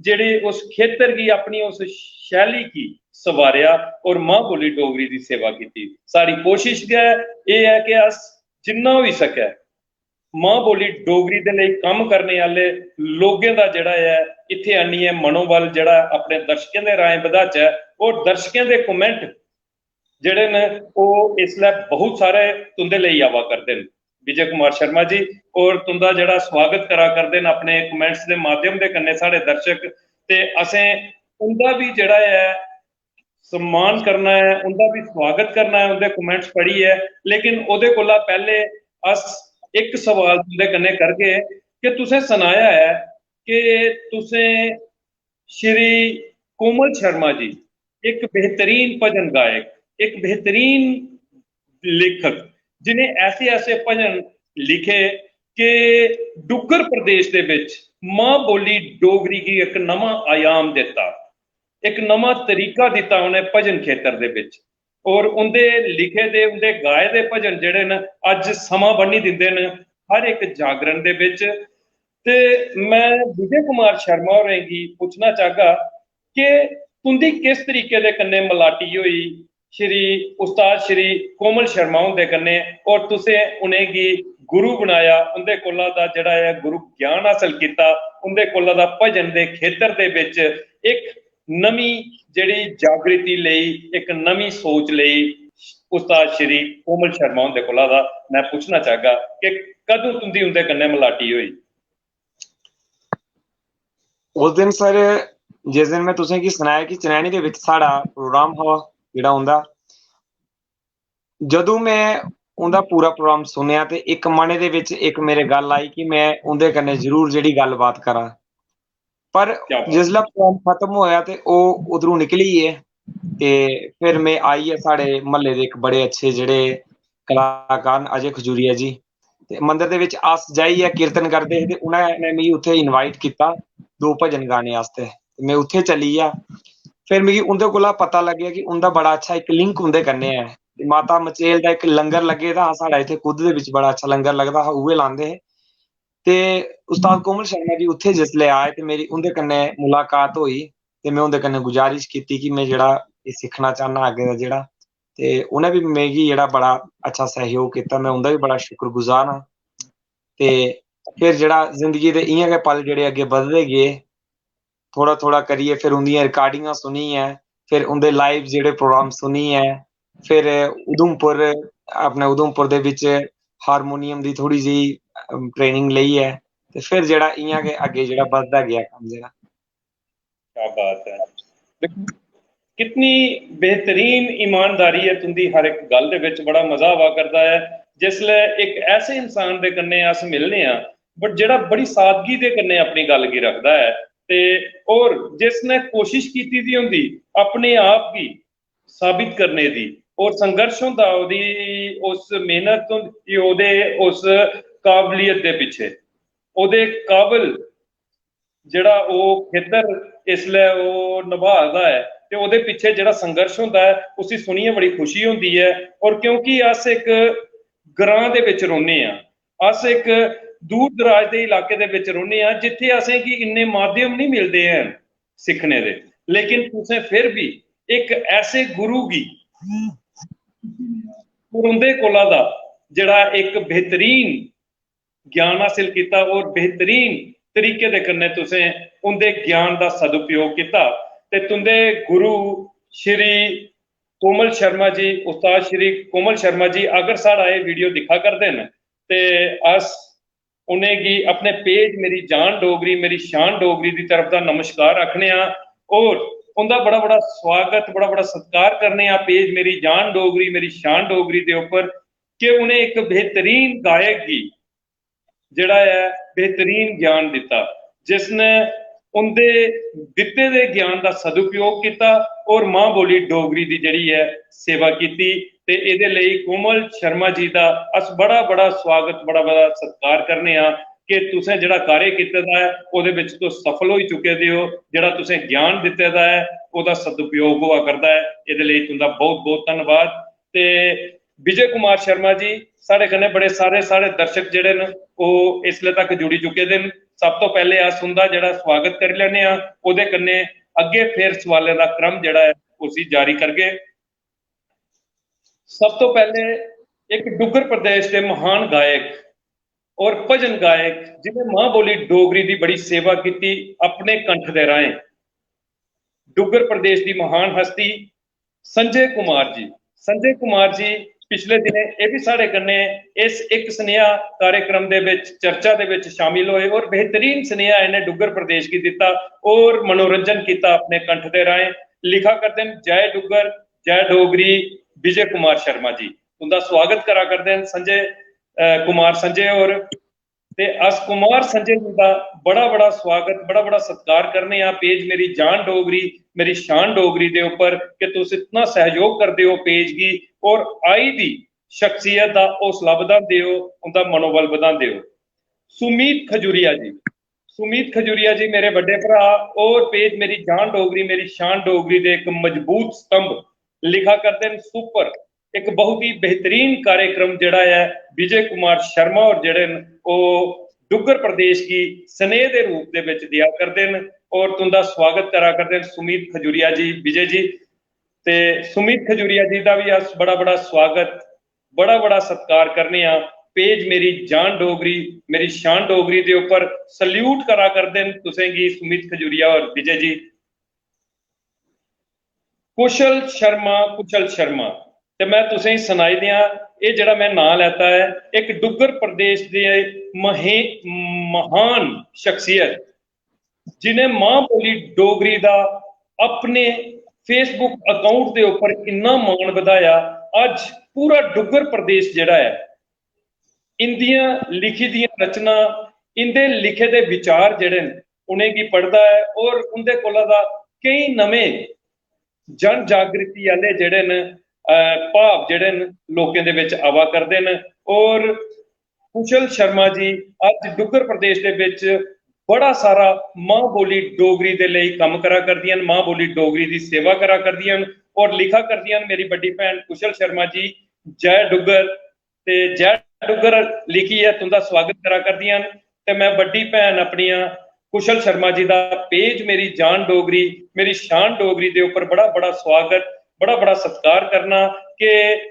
जेड़े उस खेतर गी, अपनी उस शैली गी सवारेआ और मां बोली डोगरी दी सेवा कीती। साड़ी कोशिश गै एह् है कि अस जिन्ना होई सकै मां बोली डोगरी दे लेई कम्म करने आह्ले लोगें दा जेड़ा है इत्थे आनियै मनोबल जेड़ा अपने दर्शकें दे राहें बधाचै और दर्शकें दे कमेंट जेड़े न ओह इसलै बहुत सारे तुंदे लेई आवा करदे न विजय कुमार शर्मा जी, और तुंदा जेड़ा स्वागत करा करदे न अपने कमेंट्स दे माध्यम दे कन्नै साढ़े दर्शक। ते असें उंदा भी जेड़ा है सम्मान करना है, उनका भी स्वागत करना है उनके कमेंट्स पढ़िए। लेकिन ओहदे कोला पहले अस एक सवाल तुंदे कन्नै करगे कि तुसें सनाया है कि तुसें श्री कोमल शर्मा जी, एक बेहतरीन भजन गायक, एक बेहतरीन लेखक, जिन्हें ऐसे ऐसे भजन लिखे कि डुग्गर प्रदेश दे विच मां बोली डोगरी की एक नवा आयाम दिता, एक नवा तरीका दिता उन्हें भजन खेतर दे विच। और उनके लिखे दे उनके गाए दे भजन जेडे न अज समा बन्नी दिंदे न हर एक जागरण दे विच। ते मैं विजय कुमार शर्मा होरें गी पुछना चाहगा कि तुंदी किस तरीके दे कन्नै मलाटी होई श्री उस्ताद श्री कोमल शर्मा हुंदे कन्नै, और तुसें उनेंगी गुरु बनाया, उंदे कोला दा जेड़ा है गुरु ज्ञान हासिल किया, उंदे कोला दा भजन दे खेतर दे विच एक नवी जेड़ी जागृति लई, एक नवी सोच लई उस्ताद श्री कोमल शर्मा हुंदे कोला दा मैं पुछना चाहगा कि कदों तुंदी उंदे कन्नै मलाटी होई? उस दिन सर, जिस दिन मैं तुसें गी सनाया कि चनैनी दे विच साढ़ा प्रोग्राम हा जेड़ा उंदा, जदों मैं उंदा पूरा प्रोग्राम सुनया ते एक मनै दे विच एक मेरे गल आई कि मैं उंदे कन्नै जरूर जेह्ड़ी गल्लबात करां। पर क्या बात। जिसलै प्रोग्राम खत्म होया ते ओह् उद्धरों निकली गे, ते फिर मैं आइयै साढ़े म्हल्ले दे इक बड़े अच्छे जेह्ड़े कलाकार न अजय खजूरिया जी, ते मंदर दे विच अस जाइयै कीर्तन करदे हे ते उ'नें मिगी उत्थे इनवाइट कीता 2 भजन गाने आस्तै। मैं उत्थे चली गेआ। फिर मिगी उंदे कोला पता लग्गेआ कि उंदा बड़ा अच्छा इक लिंक उंदे कन्नै ऐ। ते माता मचेल दा इक लंगर लग्गे दा हा साढ़े इत्थे कुद्द दे विच, बड़ा अच्छा लंगर लगदा हा, उ'ऐ लांदे हे। ते उस्ताद कोमल शर्मा जी उत्थे जिसलै आए ते मेरी उंदे कन्नै मुलाकात होई, ते मैं उंदे कन्नै गुजारिश कीती कि मैं जेह्ड़ा एह् सिक्खना चाह्न्नां अग्गे दा जेह्ड़ा, ते उ'नें भी मिगी जेह्ड़ा बड़ा अच्छा सैह्योग कीता, मैं उंदा बी बड़ा शुक्रगुजार आं। ते फिर जेह्ड़ा ज़िंदगी दे इ'यां गै पल जेह्ड़े अग्गे बधदे गे, थोड़ा-थोड़ा करियै फिर उंदियां रिकार्डिंगां सुनियै, फिर उंदे लाइव जेह्ड़े प्रोग्राम सुनियै, फिर उधमपुर, अपने उधमपुर दे विच हारमोनियम दी थोड़ी जेही ट्रेनिंग लेइयै, ते फिर जेह्ड़ा इ'यां गै अग्गे जेह्ड़ा बधदा गेआ कम्म जेह्ड़ा। क्या बात है। देखो, कितनी बेहतरीन ईमानदारी है तुंदी हर एक गल दे विच, बड़ा मजा आवा करदा है जिसलै एक ऐसे इंसान दे कन्नै अस मिलने आ बट जेड़ा बड़ी सादगी दे कन्नै अपनी गल गी रखदा है, ते और जिसने कोशिश कीती दी होंदी अपने आप गी साबित करने दी, और संघर्ष होंदा ओदी उस मेहनत होंदी ओदे उस काबलियत दे पिछे, ओदे काबल जेड़ा ओह् खेतर इसलै ओह् निभादा है, ते ओह्दे पिछे जेड़ा संघर्ष होंदा है उसी सुनियै बड़ी खुशी होंदी है। और क्योंकि अस एक ग्रां दे विच रौह्ने आं, अस एक दूर दराज दे इलाके दे विच रौह्ने आं जित्थे असेंगी इन्ने माध्यम नहीं मिलदे हैन सिक्खने दे, लेकिन तुसें फिर भी एक ऐसे गुरु गी उंदे कोला दा जेड़ा एक बेहतरीन ज्ञान हासिल किया और बेहतरीन तरीके दे कन्नै तुसें उंदे ज्ञान का सदुपयोग किया, ते तुंदे गुरु श्री कोमल शर्मा जी, उस्ताद श्री कोमल शर्मा जी अगर साड़ा ये वीडियो दिखा करते हैं ते अस उनेंगी अपने पेज मेरी जान डोगरी मेरी शान डोगरी की तरफ का नमस्कार रखने आ, और उनका बड़ा बड़ा स्वागत, बड़ा बड़ा सत्कार करने आ पेज मेरी जान डोगरी मेरी शान डोगरी के उपर, कि उन्हें एक बेहतरीन गायक की जेड़ा है बेहतरीन ज्ञान दिता, जिसने उनके दिते दे ज्ञान का सदुपयोग किया और मां बोली डोगरी की जिहड़ी है सेवा की। ते इहदे लई कोमल शर्मा जी का अस बड़ा बड़ा स्वागत, बड़ा बड़ा सत्कार करने आ कि तुसें जेड़ा कार्य कीते दा है उहदे विच तुस सफल हो चुके दे हो, जेड़ा तुसें ज्ञान दिते दा है उहदा सदुपयोग होआ करदा है, इहदे लई तुंदा बहुत बहुत धन्नवाद। ते विजय कुमार शर्मा जी साढ़े कन्नै बड़े सारे साढ़े दर्शक जेड़े न ओह् इसले तक जुड़ी चुके दे न, सब तो पहले अस उनका जेड़ा स्वागत करी लैने आ, ओहदे कन्नै अगे फिर सवालें का क्रम जेड़ा है उसी जारी करगे। सब तो पहले एक डुग्गर प्रदेश के महान गायक और भजन गायक जिन्हें मां बोली डोगरी की बड़ी सेवा की अपने कंठ के राहें, डुग्गर प्रदेश की महान हस्ती संजय कुमार जी। संजय कुमार जी पिछले दिने ये भी साढ़े कन्ने इस एक स्नेहा कार्यक्रम दे विच चर्चा दे विच शामिल होए और बेहतरीन स्नेहा इन्हें डुग्गर प्रदेश की दिता और मनोरंजन किया अपने कंठ के राहें। लिखा करते हैं जय डुग्गर जय डोगरी विजय कुमार शर्मा जी, उनका स्वागत करा करते हैं संजय कुमार संजय। और ते अस कुमार संजय जी का बड़ा बड़ा स्वागत बड़ा बड़ा सत्कार करने आ पेज मेरी जान डोगरी मेरी शान डोगरी दे उपर कि तुस इतना सहयोग करते हो पेज की और आई दी शख्सियत का हौसला बधाते हो उनका मनोबल बधाते हो। सुमीत खजूरिया जी, सुमीत खजूरिया जी मेरे बड़े भरा और पेज मेरी जान डोगरी मेरी शान डोगरी दे एक मजबूत स्तंभ लिखा करते हैं सुपर एक बहुत ही बेहतरीन कार्यक्रम जड़ा है विजय कुमार शर्मा और जड़े वो डुग्गर प्रदेश की स्नेह के रूप दे विच दिया करते हैं और तुंदा स्वागत करा करते हैं सुमीत खजूरिया जी विजय जी। ते सुमीत खजूरिया जी का भी अस बड़ा बड़ा स्वागत बड़ा बड़ा सत्कार करने आ पेज मेरी जान डोगरी मेरी शान डोगरी के उपर सल्यूट करा करते हैं तुसेंगी सुमीत खजूरिया और विजय जी। कुशल शर्मा ते मैं तुसें सुनाई दिया ये जड़ा मैं नाम लेता है एक डुग्गर प्रदेश के महान शख्सियत जिन्हें मां बोली डोगरी का अपने फेसबुक अकाउंट के उपर इन्ना मान बधाया अज पूरा डुग्गर प्रदेश जड़ा है इंदियां लिखी दियां रचना इंदे लिखे दे विचार जड़े उन्हें की पढ़ता है और उनके कोला दा कई नवे जन जागृति वाले जड़े न भाव जड़े लोगों के विच आवा करते हैं और कुशल शर्मा जी अज डुग्गर प्रदेश के विच बड़ा सारा मां बोली डोगरी दे लई काम करा करदियां मां बोली डोगरी की सेवा करा करदियां और लिखा करदियां मेरी बड़ी भैन कुशल शर्मा जी जय डुग्गर ते जय डुग्गर लिखी है तुंदा स्वागत करा करदियां ते मैं बड़ी भैन अपनियां कुशल शर्मा जी का पेज मेरी जान डोगरी मेरी शान डोगरी के उपर बड़ा बड़ा स्वागत बड़ा बड़ा सत्कार करना कि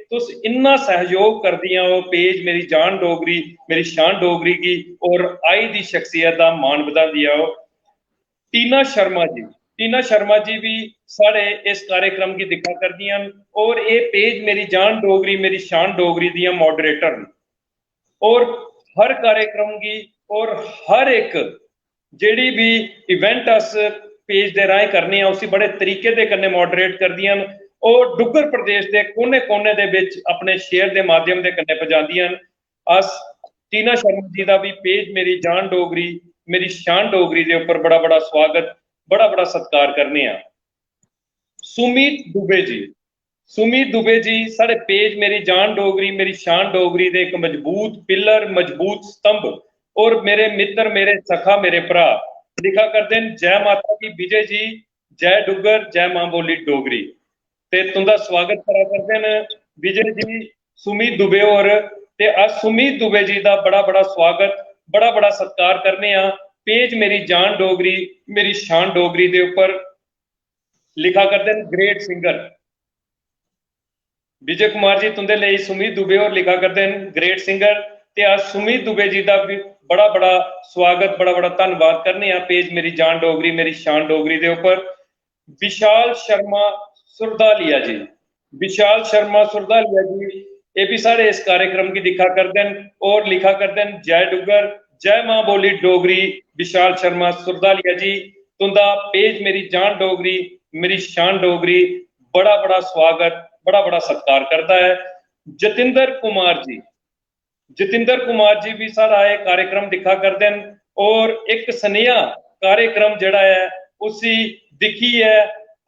तुस इन्ना सहयोग कर दिया हो पेज मेरी जान डोगरी मेरी शान डोगरी की और आई दी शख्सियत का मान बधा दिया हो। टीना शर्मा जी भी साढ़े इस कार्यक्रम की दिखा कर दियां और ये पेज मेरी जान डोगरी मेरी शान डोगरी दियां मॉडरेटर और हर कार्यक्रम की और हर एक जेड़ी भी इवेंट अस पेज दे राहें करने उसी बड़े तरीके दे कन्ने मॉडरेट कर दियां और डुग्गर प्रदेश के कोने कोने दे विच अपने शेयर के माध्यम के कन्ने पहुंचादियां। अस टीना शर्मा जी का भी पेज मेरी जान डोगरी मेरी शान डोगरी के उपर बड़ा बड़ा स्वागत बड़ा बड़ा सत्कार करने आ। सुमीत दुबे जी साढ़े पेज मेरी जान डोगरी मेरी शान डोगरी के एक मजबूत पिलर मजबूत स्तंभ और मेरे मित्र मेरे सखा मेरे भरा लिखा करते हैं जय माता की विजय जी जय डुग्गर जय मां बोली डोगरी ते तुंदा स्वागत करा करते हैं विजय जी सुमीत दुबे और ते आज सुमीत दुबे जी का बड़ा बड़ा स्वागत बड़ा बड़ा सत्कार करने आ पेज मेरी जान डोगरी मेरी शान डोगरी के उपर लिखा करते हैं ग्रेट सिंगर विजय कुमार जी तुंदे लिए सुमीत दुबे और लिखा करते हैं ग्रेट सिंगर ते आज सुमीत दुबे जी का भी बड़ा बड़ा स्वागत बड़ा बड़ा धन्यवाद करने आ पेज मेरी जान डोगरी मेरी शान डोगरी के उपर। विशाल शर्मा सुरदालिया जी ये भी साढ़े इस कार्यक्रम की दिखा करते हैं और लिखा करते हैं जय डुग्गर जय मां बोली डोगरी। विशाल शर्मा सुरदालिया जी तुंदा पेज मेरी जान डोगरी मेरी शान डोगरी बड़ा बड़ा स्वागत बड़ा बड़ा सत्कार करता है। जतिंदर कुमार जी भी सारा ये कार्यक्रम दिखा करते हैं और एक स्नेहा कार्यक्रम जड़ा है उसी दिखी है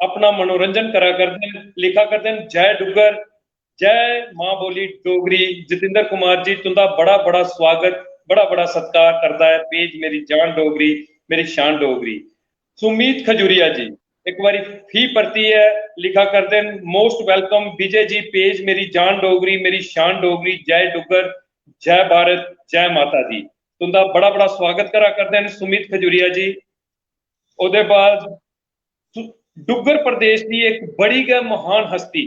अपना मनोरंजन करा करते हैं लिखा करते हैं जय डुग्गर जय मां बोली डोगरी। जतिंदर कुमार जी तुंदा बड़ा बड़ा स्वागत बड़ा बड़ा सत्कार करता है पेज मेरी जान डोगरी मेरी शान डोगरी। सुमीत खजूरिया जी एक बारी फी परती है लिखा करते हैं most welcome Vijay ji page मेरी जान डोगरी मेरी शान डोगरी जय डुग्गर जय भारत जय माता दी तुंदा बड़ा बड़ा स्वागत करा करते हैं सुमीत खजूरिया जी। उहदे बाद डुग्गर प्रदेश की एक बड़ी गै महान हस्ती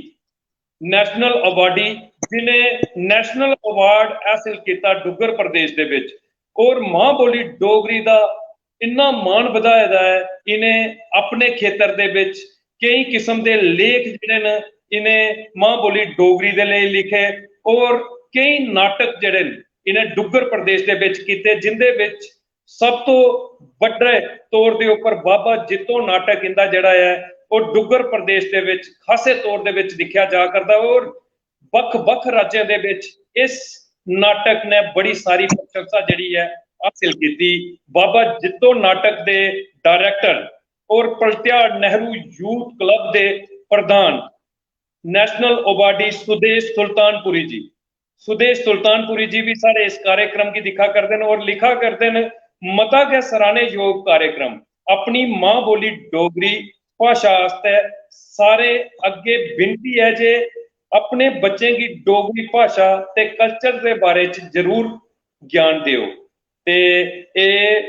नेशनल अवार्डी जिन्हें नेशनल अवार्ड हासिल किया डुग्गर प्रदेश के विच और मां बोली डोगरी का इन्ना मान बधाया है इन्हें अपने खेतर दे विच कई किस्म के लेख जिहड़े ने इन्हें मां बोली डोगरी दे लिए लिखे और कई नाटक जिहड़े इन्हें डुग्गर प्रदेश के विच कीते जिंदे विच सब तो बड़े तौर के उपर बाबा जितो नाटक इंदा जड़ा है और डुग्गर प्रदेश के विच खासे तौर के विच दिखा जा करता और बख बख राज्यों के विच इस नाटक ने बड़ी सारी प्रशंसा जिहड़ी है हासिल की। बाबा जित्तो नाटक के डायरैक्टर और पलटियाड़ नेहरू यूथ क्लब के प्रधान नेशनल अवार्डी सुदेश सुल्तानपुरी जी। सुदेश सुल्तानपुरी जी भी सारे इस कार्यक्रम की दिखा करते हैं और लिखा करते हैं मता के सराहने योग कार्यक्रम अपनी मां बोली डोगरी भाषा आस्ते सारे अगे बिनती है जे अपने बच्चे की डोगरी भाषा ते कल्चर के बारे च जरूर ज्ञान दियो। ते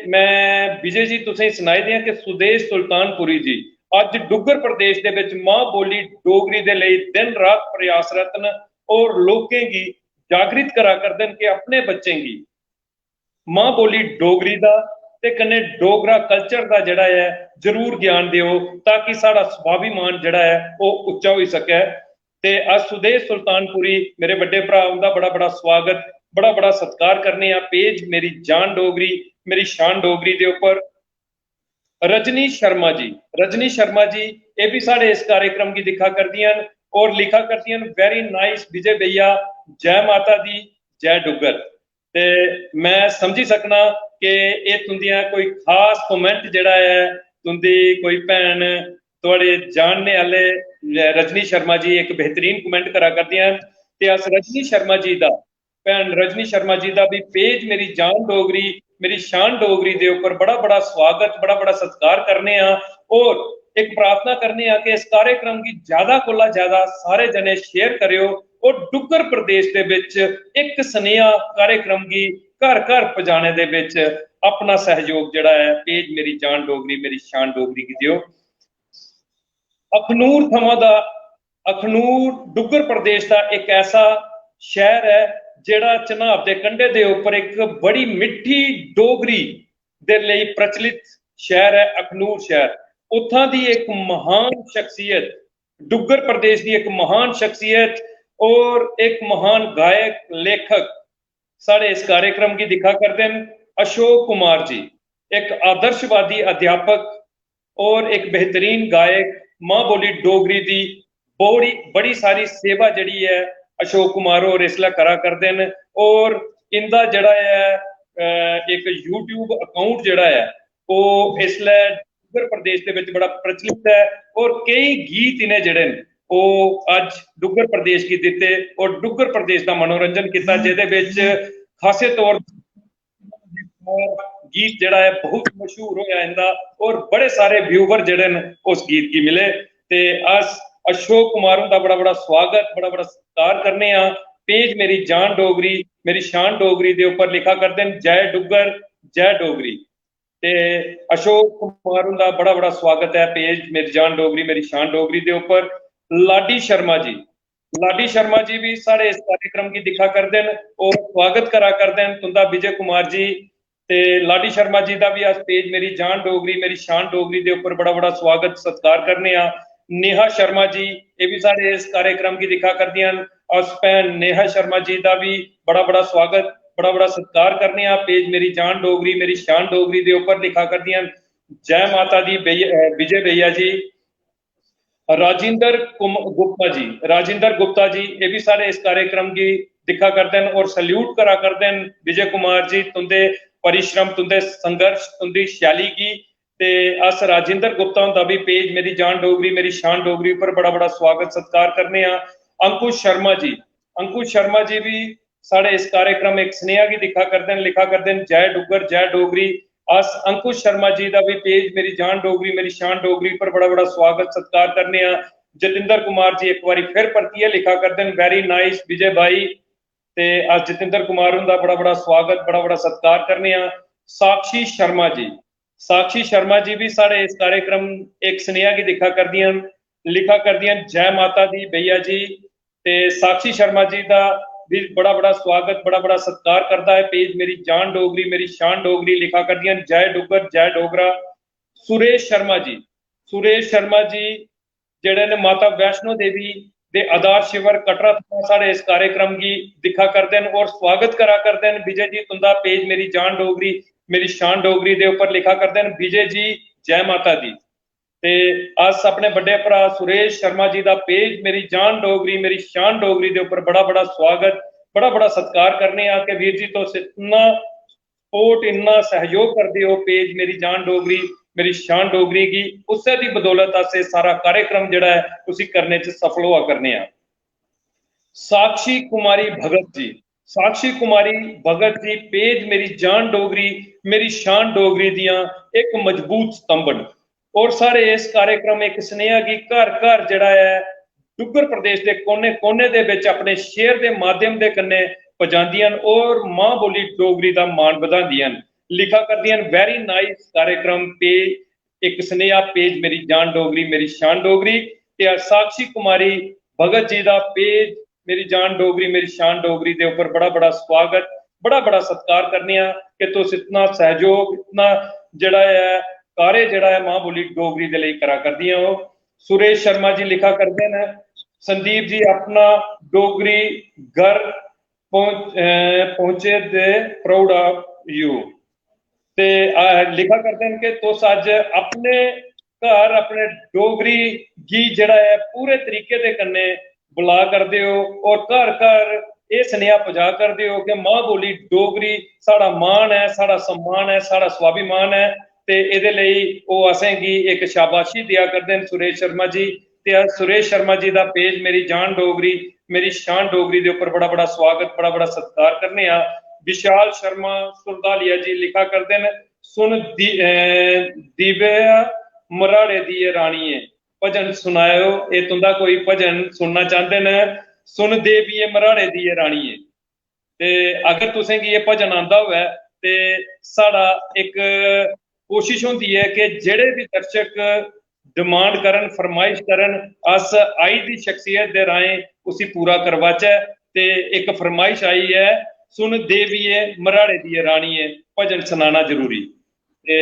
मैं विजय जी तुसें सुनाई दिया कि सुदेश सुल्तानपुरी जी अज डुगर प्रदेश के विच मां बोली डोगरी दे लई दिन रात प्रयासरत न और लोकें की जागृत करा करदे न कि अपने बच्चें की मां बोली डोगरी दा ते कन्नै डोगरा कल्चर दा जड़ा है जरूर ज्ञान दियो ताकि साड़ा स्वाभिमान जड़ा है वो उच्चा हो सके। ते अज सुदेश सुल्तानपुरी मेरे बड़े भरा उनका बड़ा बड़ा स्वागत बड़ा बड़ा सत्कार करने आ। पेज मेरी जान डोगरी मेरी शान डोगरी दे उपर रजनी शर्मा जी। रजनी शर्मा जी ये भी साढ़े इस कार्यक्रम की दिखा करदियां और लिखा करदियां वेरी नाइस विजय भैया जय माता दी जय डुगर। ते मैं समझी सकना कि ये तुंदियां कोई खास कमेंट जड़ा है तुंदी कोई भैन थोड़े जानने वाले रजनी शर्मा जी एक बेहतरीन कमेंट करा करदियां ते अस रजनी शर्मा जी दा भैन रजनी शर्मा जी दा भी पेज मेरी जान डोगरी मेरी शान डोगरी दे ऊपर बड़ा बड़ा स्वागत बड़ा बड़ा सत्कार करने और एक प्रार्थना करने कि इस कार्यक्रम की ज्यादा कोला ज्यादा सारे जने शेयर करियो और डुगर प्रदेश दे विच एक स्नेहा कार्यक्रम की घर घर पजाने दे विच अपना सहयोग जड़ा है पेज मेरी जान डोगरी मेरी शान डोगरी की दियो। अखनूर थमां दा अखनूर डुगर प्रदेश का एक ऐसा शहर है जेड़ा चनाब के कंढे के उपर एक बड़ी मिठी डोगरी दे लई प्रचलित शहर है अखनूर शहर। उत्थां दी एक महान शख्सियत डुगर प्रदेश की एक महान शख्सियत और एक महान गायक लेखक साढ़े इस कार्यक्रम की दिखा करते हैं अशोक कुमार जी एक आदर्शवादी अध्यापक और एक बेहतरीन गायक मां बोली डोगरी दी बड़ी बड़ी सारी सेवा जड़ी है अशोक कुमार और इसलिए करा करते हैं और इनका जड़ा है एक यूट्यूब अकाउंट जड़ा है वो इसलिए डुगर प्रदेश के विच बड़ा प्रचलित है और कई गीत इन्हें जड़े वो अज डुगर प्रदेश की दिते और डुगर प्रदेश का मनोरंजन किया जिहदे विच खासे तौर गीत जड़ा है बहुत मशहूर होया इंदा और बड़े सारे व्यूवर जड़े उस गीत की मिले। ते अस अशोक कुमार का बड़ा बड़ा स्वागत बड़ा बड़ा सत्कार करने पेज मेरी जान डोगरी मेरी शान डोगरी दे ऊपर लिखा करते हैं जय डुगर जय डोगरी। ते अशोक कुमार का बड़ा बड़ा स्वागत है पेज मेरी जान डोगरी मेरी शान डोगरी दे ऊपर। लाडी शर्मा जी भी साढ़े इस कार्यक्रम की दिखा करते हैं और स्वागत करा करते हैं तुंदा विजय कुमार जी। ते लाडी शर्मा जी का भी अज पेज मेरी जान डोगरी मेरी शान डोगरी के उपर बड़ा बड़ा स्वागत सत्कार करने नेहा शर्मा जी ये भी साढ़े इस कार्यक्रम की दिखा करदियां अस भैन नेहा शर्मा जी का भी बड़ा बड़ा स्वागत बड़ा बड़ा सत्कार करने पेज मेरी जान डोगरी मेरी शान डोगरी के उपर लिखा करदियां जय माता दी विजय भैया जी। राजिंदर गुप्ता जी ये भी सारे इस कार्यक्रम की दिखा करते हैं और सल्यूट करा करते हैं विजय कुमार जी तुंदे परिश्रम तुंदे संघर्ष तुंदी शैली की। ते अस राजिंदर गुप्ता का भी पेज मेरी जान डोगरी मेरी शान डोगरी पर बड़ा बड़ा स्वागत सत्कार करने अंकुश शर्मा जी भी साढ़े इस कार्यक्रम एक स्नेहा की दिखा करते हैं लिखा करते हैं जय डुगर जय डोगरी। अस अंकुश शर्मा जी का भी पेज मेरी जान डोगरी मेरी शान डोगरी पर बड़ा बड़ा स्वागत सत्कार करने जतिंदर कुमार जी एक बार फिर परतिए लिखा करते हैं वेरी नाइस विजय भाई। ते अज जतिंदर कुमार उनका बड़ा बड़ा स्वागत बड़ा बड़ा सत्कार करने साक्षी शर्मा जी भी साढ़े इस कार्यक्रम एक स्नेहा की दिखा करदियां लिखा करदियां जय माता दी भैया जी। ते साक्षी शर्मा जी का भी बड़ा बड़ा स्वागत बड़ा बड़ा सत्कार करता है पेज मेरी जान डोगरी मेरी शान डोगरी लिखा करदियां जय डुगर जय डोगरा। सुरेश शर्मा जी जेड़े ने माता वैष्णो देवी दे आधार शिविर कटरा साढ़े इस कार्यक्रम की दिखा करते हैं और स्वागत करा करते हैं विजय जी तुंदा पेज मेरी जान डोगरी मेरी शान डोगरी दे ऊपर लिखा करते हैं विजय जी जय माता दी। ते अस अपने बड़े भरा सुरेश शर्मा जी का पेज मेरी जान डोगरी मेरी शान डोगरी के उपर बड़ा बड़ा स्वागत बड़ा बड़ा सत्कार करने कि वीर जी तो इतना सपोर्ट, इन्ना सहयोग करते हो पेज मेरी जान डोगरी मेरी शान डोगरी की, उससे दी बदौलत अस सारा कार्यक्रम जिहड़ा है उसी करने च सफल हुआ करने आ। साक्षी कुमारी भगत जी, साक्षी कुमारी भगत जी पेज मेरी जान डोगरी मेरी शान डोगरी दियां एक मजबूत स्तंभन, और सारे इस कार्यक्रम एक स्नेहा की घर घर जिहड़ा है डुग्गर प्रदेश के कोने कोने दे विच अपने शेयर के माध्यम के कन्ने पजांदियां और मां बोली डोगरी का मान वधांदियां, लिखा करदियां वेरी नाइस कार्यक्रम पे एक स्नेहा पेज मेरी जान डोगरी मेरी शान डोगरी। ते साक्षी कुमारी भगत जी का पेज मेरी जान डोगरी मेरी शान डोगरी के ऊपर बड़ा बड़ा स्वागत, बड़ा बड़ा सत्कार करने कि तुस इतना सहयोग इतना जड़ा है कार्य जड़ा है मां बोली डोगरी के लिए करा करदियां हो। सुरेश शर्मा जी लिखा करते हैं, संदीप जी अपना डोगरी घर पहुंचे दे प्राउड ऑफ यू, ते लिखा करते हैं कि तुस अज अपने घर अपने डोगरी गी जड़ा है पूरे तरीके दे कन्ने बुला करदे हो और घर घर ये स्नेहा पजा करदे हो कि मां बोली डोगरी साड़ा मान है, साड़ा सम्मान है, साड़ा स्वाभिमान है, ते इहदे लई ओह असेंगी एक शाबाशी दिया करदे हैं सुरेश शर्मा जी। ते सुरेश शर्मा जी का पेज मेरी जान डोगरी मेरी शान डोगरी के ऊपर बड़ा बड़ा स्वागत बड़ा बड़ा सत्कार करने आ। विशाल शर्मा सुरदालिया जी लिखा करते हैं, सुन दिव्या मराड़े दी राणीए भजन सुनायो, ये तुंदा कोई भजन सुनना चाहते हैं, सुन देविए मराड़े दी राणीए। ते अगर तुसें गी ये भजन आंदा होवे ते साड़ा एक कोशिश होंदी है कि जेड़े भी दर्शक डिमांड करन फरमाइश करन अस आई दी शख्सियत दे राहें उसी पूरा करवाचै। ते एक फरमाइश आई है, सुन देविए मराड़े दी राणीए भजन सुनाना जरूरी। ते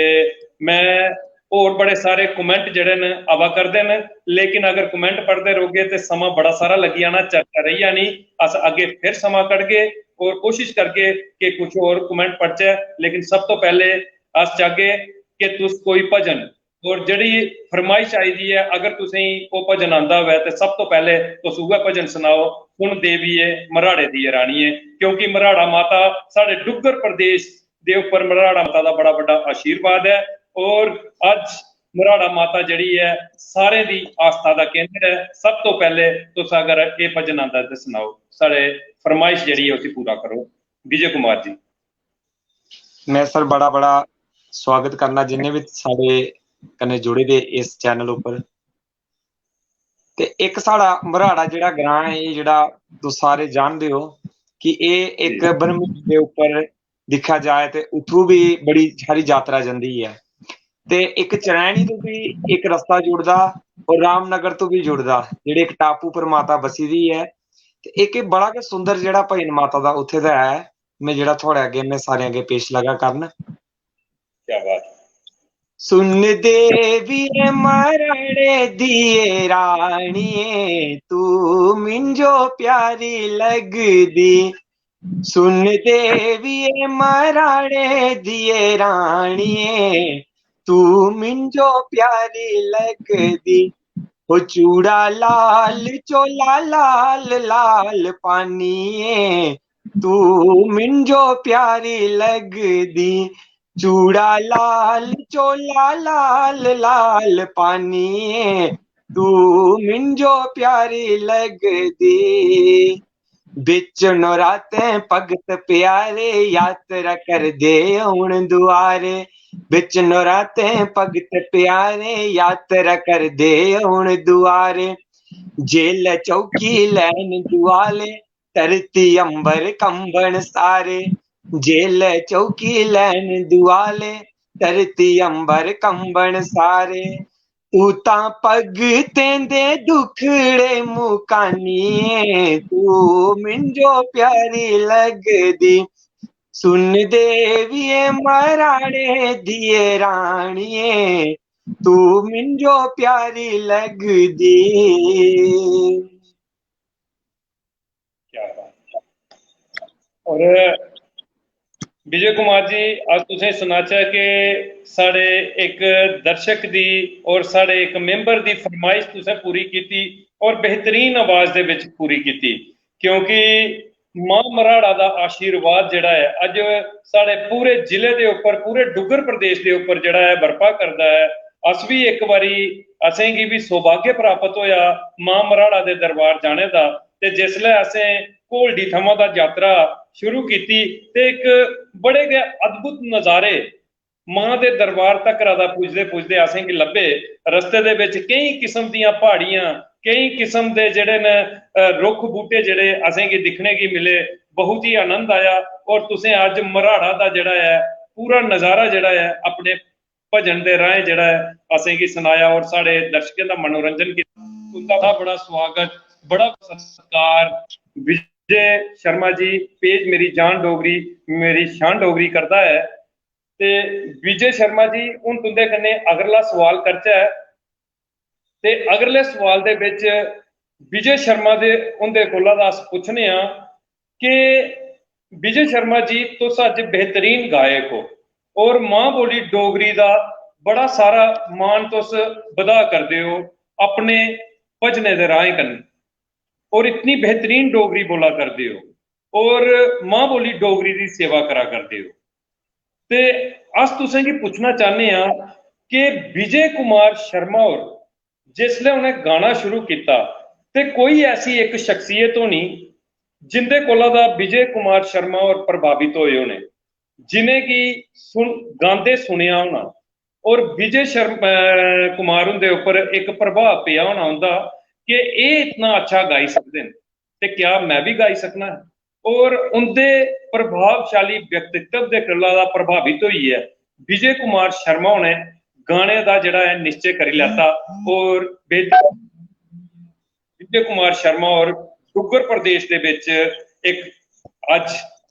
मैं और बड़े सारे कमेंट जड़े न आवा करते हैं, लेकिन अगर कमेंट पढ़ते रहोगे तो समा बड़ा सारा लगी जाना, चर्चा रही जानी। अस अगे फिर समा कढ़गे और कोशिश करके कि कुछ और कमेंट पढ़चे, लेकिन सब तो पहले अस चाहगे कि तुस कोई भजन और जड़ी फरमाइश आई दी है अगर तुसें वो भजन आंदा हुआ तो सब तो पहले तुस उह भजन सुनाओ, सुन देविए मराड़े दी राणीए, क्योंकि मराड़ा माता साढ़े डुग्गर प्रदेश दे उपर मराड़ा माता का बड़ा बड़ा आशीर्वाद है। और अज मराड़ा माता जड़ी है सारे दी आस्था का केंद्र है। सब तो पहले तुस अगर ये भजन आंदा तो सुनाओ, साढ़े फरमाइश जड़ी है उसे पूरा करो। विजय कुमार जी। मैं सर बड़ा बड़ा स्वागत करना जिन्हें भी साढ़े कन्ने जुड़े दे इस चैनल उपर। ते एक साड़ा मराड़ा जिहड़ा ग्रां है जिहड़ा तुस सारे जानदे हो कि ये एक ब्रह्म दे उपर दिखा जाए तो उथों भी बड़ी सारी यात्रा जाती है, ते एक चरैनी तो भी एक रस्ता जुड़दा और रामनगर तो भी जुड़दा जिहड़े एक टापू पर माता बसी दी है। ते एक बड़ा गै सुंदर जिहड़ा भजन माता दा उत्थे दा है, मैं जिहड़ा थोड़े अगे मैं सारे अगे पेश लगा करन। क्या बात। सुन देविए मराड़े दिए राणीए तू मिंजो प्यारी लगदी, सुन देविए मराड़े दिए राणीए तू मिंजो प्यारी लगदी, ओ चूड़ा लाल चोला लाल लाल पानिए तू मिंजो प्यारी लगदी, चूड़ा लाल चोला लाल लाल पानिए तू मिंजो प्यारी लगदी, बिच नौराते भगत प्यारे यात्रा कर दे हुण दुआरे, बिच नौराते भगत प्यारे यात्रा कर दे हुण दुआरे, जेल चौकी लैन दुआले धरती अंबर कंबन सारे, जेल चौकी लैन दुआले धरती अंबर कंबन सारे, तू तां भगतें दे दुखड़े मुकानिए तू मिंजो प्यारी लगदी, सुन देविए मराड़े दिए राणीए तू मिंजो प्यारी लगदी। क्या बात। और विजय कुमार जी आज तुसें सुनाचा कि साढ़े एक दर्शक दी और साढ़े एक मेंबर दी फरमाइश तुसें पूरी की और बेहतरीन आवाज दे विच पूरी की, क्योंकि मां मराड़ा दा आशीर्वाद जिहड़ा है अज साढ़े पूरे जिले दे उपर पूरे डुगर प्रदेश दे उपर जिहड़ा है बरपा करदा है। अस भी एक बारी असेंगी भी सौभाग्य प्राप्त होया मां मराड़ा दे दरबार जाने दा ते जिसलै असें घोलडी थमां दा यात्रा शुरू कीती ते एक बड़े गै अद्भुत नज़ारे मां दे दरबार तक दा पुजदे पुजदे असेंगी लब्भे। रस्ते दे विच कई किस्म दियां पहाड़ियां कई किस्म दे जिहड़े न रुख बूटे जिहड़े असेंगी दिखने गी मिले, बहुत ही आनंद आया। और तुसें अज मराड़ा दा जिहड़ा है पूरा नज़ारा जिहड़ा है अपने भजन दे राहें जिहड़ा है असेंगी सनाया और साढ़े दर्शकें दा मनोरंजन कीता। उनका बड़ा स्वागत बड़ा सत्कार विजय शर्मा जी पेज मेरी जान डोगरी मेरी शान डोगरी करदा है। ते विजय शर्मा जी हुण तुंदे कन्नै अगला सवाल करचै ते अगले सवाल दे विच विजय शर्मा दे उंदे कोला दा अस पुच्छने आ कि विजय शर्मा जी तुस अज बेहतरीन गायक हो और मां बोली डोगरी दा बड़ा सारा मान तुस बधा करदे हो अपने भजने दे राहें कन्नै और इतनी बेहतरीन डोगरी बोला करदे हो और मां बोली डोगरी दी सेवा करा करदे हो। ते अस तुसेंगी पुच्छना चाहने आ कि विजय कुमार शर्मा होर जिसले उन्हें गाना शुरू किया ते कोई ऐसी एक शख्सियत होनी जिंदे कोला दा विजय कुमार शर्मा होर प्रभावित होए होने जिन्हें कि गांदे सुनिया होना और विजय शर्मा कुमार उनके ऊपर एक प्रभाव पिया होना उनका कि ये इतना अच्छा गाई सकते हैं ते क्या मैं भी गाई सकना है। और उनके प्रभावशाली व्यक्तित्व के कोला प्रभावित हुई है विजय कुमार शर्मा ने गाने का जिहड़ा है निश्चय कर लिया और विजय कुमार शर्मा और डुगर प्रदेश के विच एक अज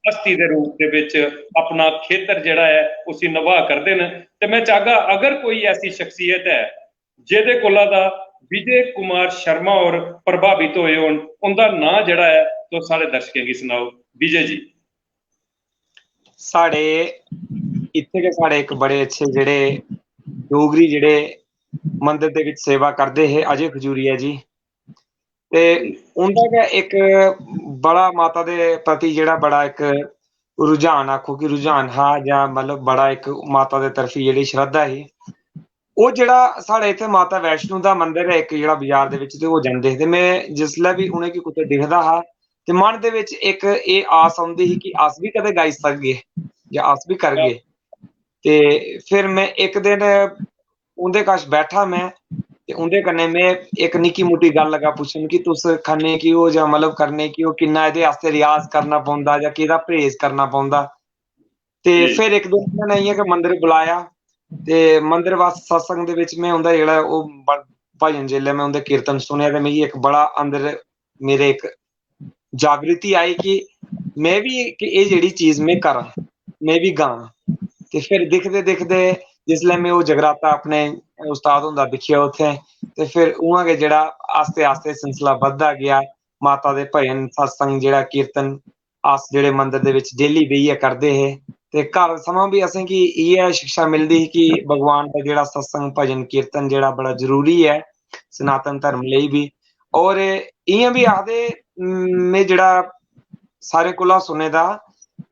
हस्ती के रूप के विच अपना खेतर जिहड़ा है उसी निभा करते हैं। तो मैं चाहगा अगर कोई ऐसी शख्सियत है जिहदे कोला दा विजय कुमार शर्मा और प्रभावित होए होन उनका नाम जिहड़ा है तो सारे दर्शकों की सुनाओ विजय जी। साढ़े इत्थे के साढ़े एक बड़े अच्छे जिहड़े डोगरी जिहड़े मंदिर दे विच सेवा करदे हे अजय खजूरिया जी ते उनका क्या एक बड़ा माता दे प्रति जिहड़ा बड़ा एक रुझान आखो कि रुझान हा जां मतलब बड़ा एक माता दे तरफी जिहड़ी श्रद्धा ही वो जिहड़ा साढ़े इत्थे माता वैष्णो दा मंदिर है एक जिहड़ा बाजार दे विच ते ओह जांदे हे ते मैं जिसलै भी उनेंगी कुतै दिखदा हा ते मन दे विच एक एह आस आउंदी ही कि अस भी कदे गाई सकगे जां अस भी करगे। ते फिर मैं एक दिन उंदे कश बैठा मैं ते उंदे कन्नै मैं एक निक्की मुट्टी गल्ल लगा पुच्छन कि तुस खन्ने की ओ जां मतलब करने की ओ किन्ना इहदे आस्ते रियाज करना पौंदा जां केह्दा परहेज करना पौंदा। ते फिर एक दिन उन्होंने इ'यां गै मंदिर बुलाया ते मंदिर वास सत्संग दे विच मैं उंदा जेह्ड़ा ओह् भजन जेल्लै मैं उंदे कीर्तन सुनेआ ते मिगी एक बड़ा अंदर मेरे एक जागृति आई कि मैं भी एह् जेह्ड़ी चीज मैं करां मैं भी गां। ते फिर दिखदे दिखदे जिसलै मैं ओह् जगराता अपने उस्ताद हुंदा दिक्खेआ उत्थें ते फिर उ'आं गै जेह्ड़ा आस्ते आस्ते सिलसिला बधदा गेआ माता दे भजन सत्संग जेह्ड़ा कीर्तन अस जेह्ड़े मंदिर दे विच डेली बेहियै करदे हे ते घर थमां भी असेंगी इ'यै शिक्षा मिलदी ही कि भगवान दा जेह्ड़ा सत्संग भजन कीर्तन जेह्ड़ा बड़ा जरूरी है सनातन धर्म लेई भी। और इ'यां भी आखदे मैं जेह्ड़ा सारें कोला सुने दा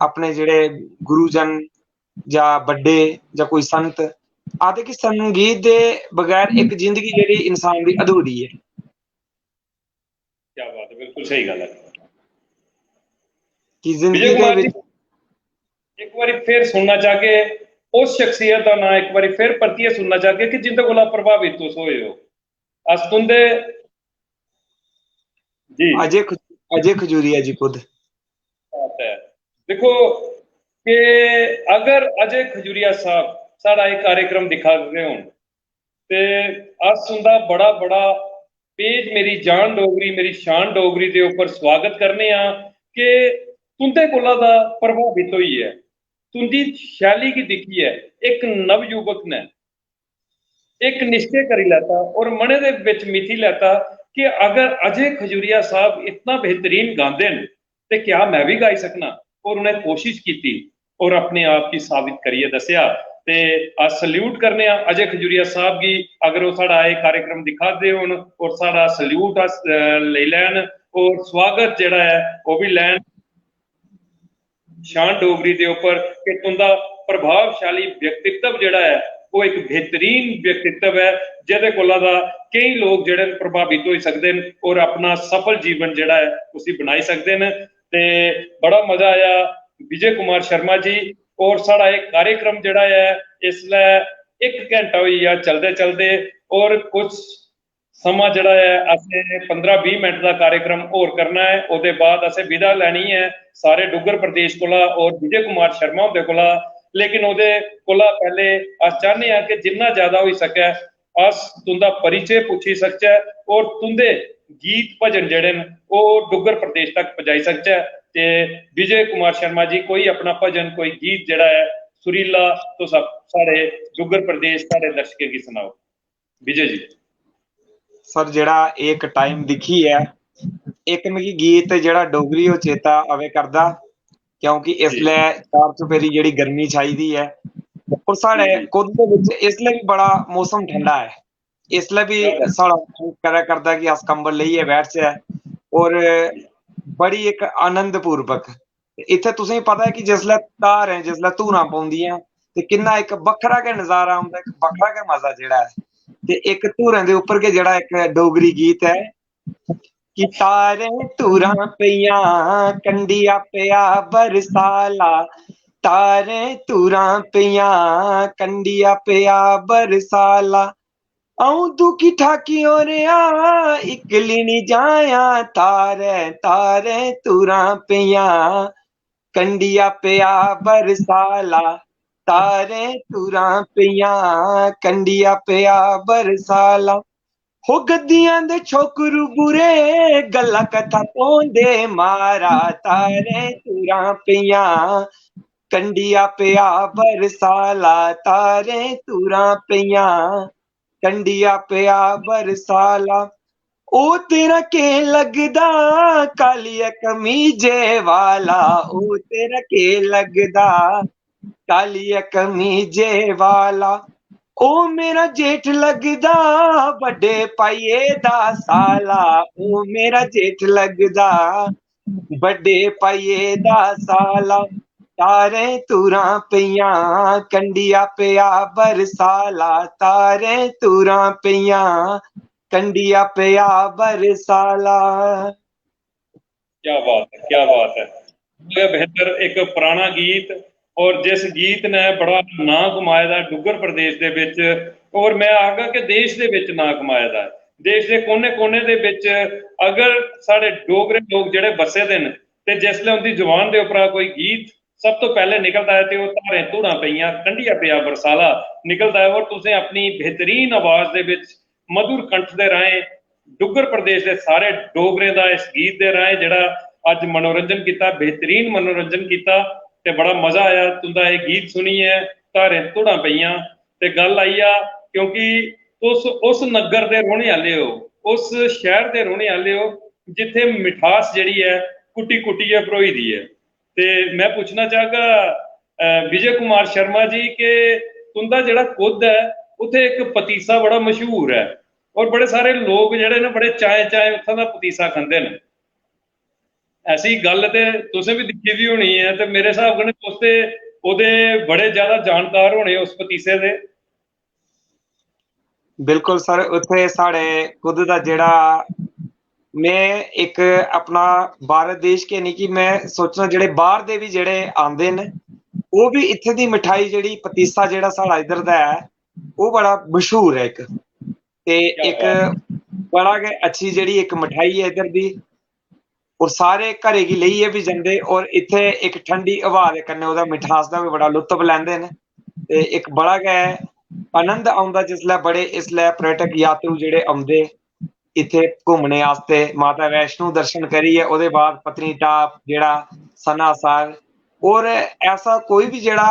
अपने जेह्ड़े गुरुजन जां बड्डे जां कोई संत आखदे कि संगीत दे बगैर एक जिंदगी जेह्ड़ी इंसान दी अधूरी है। क्या बात है, बिल्कुल सही गल है कि विजय जिंदगी दे कुमार जी विच एक बार फिर सुनना चाहगे उस शख्सियत का नाम एक बार फिर परतियै सुनना चाहगे कि जिंदे कोला प्रभावित तुस होए हो अस तुंदे जी। अजय खजूरिया जी खुद बात है देखो कि अगर अजय खजूरिया साहब साड़ा एक कार्यक्रम दिखा रहे हो ते अस उनका बड़ा बड़ा पेज मेरी जान डोगरी मेरी शान डोगरी के ऊपर स्वागत करने कि तुंदे कोला दा प्रभावित होई है तुंदी शैली की दिखी है एक नवयुवक ने एक निश्चय करी लैता और मने दे विच मिथी लैता कि अगर अजय खजूरिया साहब इतना बेहतरीन गाते हैं तो क्या मैं भी गाई सकना और उन्हें कोशिश की और अपने आप की साबित करिए दसिया। ते अस सल्यूट करने अजय खजूरिया साहब की अगर वो साड़ा ये कार्यक्रम दिखाते होन और साड़ा सल्यूट अस ले लैन और स्वागत जेड़ा है वो भी लैन शान डोगरी के उपर कि तुंदा प्रभावशाली व्यक्तित्व जिहड़ा है वो एक बेहतरीन व्यक्तित्व है जिहदे कोला दा कई लोग जिहड़े प्रभावित हो सकते हैं और अपना सफल जीवन जिहड़ा है उसी बनाई सकते हैं। ते बड़ा मजा आया विजय कुमार शर्मा जी। और साड़ा एक कार्यक्रम जिहड़ा है इसलै 1 घंटा होई गया चलते चलते और कुछ समा जिहड़ा है असें 15-20 मिनट का कार्यक्रम होर करना है। उसके बाद असें विदा लैनी है सारे डुग्गर प्रदेश कोला और विजय कुमार शर्मा हुंदे कोला। लेकिन ਉਹਦੇ कोला पहले अस चाहते हैं कि जिन्ना ज्यादा हो सके अस तुंदा परिचय पूछी सकचै और तुंदे गीत भजन जेहड़े न वो डुग्गर प्रदेश तक पहुंचाई सकचै। ते विजय कुमार शर्मा जी कोई अपना भजन कोई गीत जेहड़ा है सुरीला तो सब साढ़े डुग्गर प्रदेश साढ़े दर्शकों की सुनाओ विजय जी। सर जेड़ा एक टाइम दिखी है एक मिगी गीत जेड़ा डोगरी हो चेता आवे करदा क्योंकि इसलै चार चुफेरी जेड़ी गर्मी छाई दी है और साढ़े खुद दे विच इसलै भी बड़ा मौसम ठंडा है। इसलै भी साढ़ा करा करदा कि अस कंबल लेइयै बैठचै और बड़ी एक आनंद पूर्वक इत्थे तुसें पता है कि जिसलै धारें जिसलै धूरां पौंदियां ते किन्ना एक बक्खरा गै नजारा आंदा एक बक्खरा गै मजा जेड़ा है ते एक धूरें दे उप्पर गै जेड़ा एक डोगरी गीत है कि तारे धूरां पईयां कंडिया पिया बरसाला तारे धूरां पईयां कंडिया पिया बरसाला आऊं दुखी ठाकी हो रहा इकली नी जाया तारे तारे धूरां पईयां कंडिया पिया बरसाला तारे धूरां पईयां कंडिया पिया बरसाला हो गद्दियां दे छोकरू बुरे गल्ला कथा पौंदे मारा तारे धूरां पईयां कंडिया पिया बरसाला तारे धूरां पईयां कंडिया पिया बरसाला ओ तेरा के लगदा कालिया कमीजे वाला ओ तेरा के लगदा कालिया कमीजे वाला ओ मेरा जेठ लगदा बड़े पाइये दा साला ओ मेरा जेठ लगदा बड़े पाइये दा साला तारे धूरां पईयां कंडिया पिया बरसाला तारे धूरां पईयां कंडिया पिया बरसाला। क्या बात है क्या बात है। बेहतर एक पुराना गीत और जिस गीत ने बड़ा नां कमाए दा डुग्गर प्रदेश दे विच और मैं आखगा कि देश दे विच नां कमाए दा देश के कोने कोने दे विच अगर साढ़े डोगरे लोग जिहड़े बसे दे न ते जिसलै उनकी जुबान के उपरा कोई गीत सब तो पहले निकलता है तो वह धारें धूड़ां पईयां कंडिया पिया बरसाला निकलता है और तुसें अपनी बेहतरीन आवाज़ दे विच मधुर कंठ दे राहें डुग्गर प्रदेश के सारे डोगरे का इस गीत के राहें जिहड़ा अज मनोरंजन किया बेहतरीन मनोरंजन किया ते बड़ा मजा आया तुंदा ये गीत सुनिए धारें धूड़ां पईयां ते गल आई आ क्योंकि उस नगर के रोहने वाले हो उस शहर के रोहने वाले हो जिथे मिठास जिहड़ी है कुटी कुटिए भरोई दी है। ते मैं पूछना चाहगा विजय कुमार शर्मा जी के तुंदा जिहड़ा कुद है उत्थे एक पतीसा बड़ा मशहूर है और बड़े सारे लोग जिहड़े ने बड़े चाएं चाएं उत्थों का पतीसा खांदे ने। ऐसी गल ते तुसें भी दिक्खी दी होनी है ते मेरे हिसाब कन्नै तुस ते ओहदे बड़े ज्यादा जानकार होने उस पतीसे दे। बिल्कुल सर उत्थे साढ़े खुद दा जेड़ा मैं एक अपना भारत देश के नहीं कि मैं सोचना जेड़े बाहर दे भी जेड़े आंदे न वो भी इत्थे दी मिठाई जेड़ी पतीसा जेड़ा साढ़ा इधर दा है वो बड़ा मशहूर है एक बड़ा गै अच्छी जेड़ी एक मिठाई है इधर दी और सारे घरे गी लेइयै भी जंदे और इत्थे एक ठंडी हवा दे कन्नै ओहदा मिठास दा भी बड़ा लुत्फ लैंदे न ते एक बड़ा गै आनंद आउंदा जिसलै बड़े इसलै पर्यटक यात्रु जेड़े औंदे इत्थे घूमने आस्ते माता वैष्णो दर्शन करियै ओहदे बाद पत्नीटाप जेड़ा सनासर और ऐसा कोई भी जेड़ा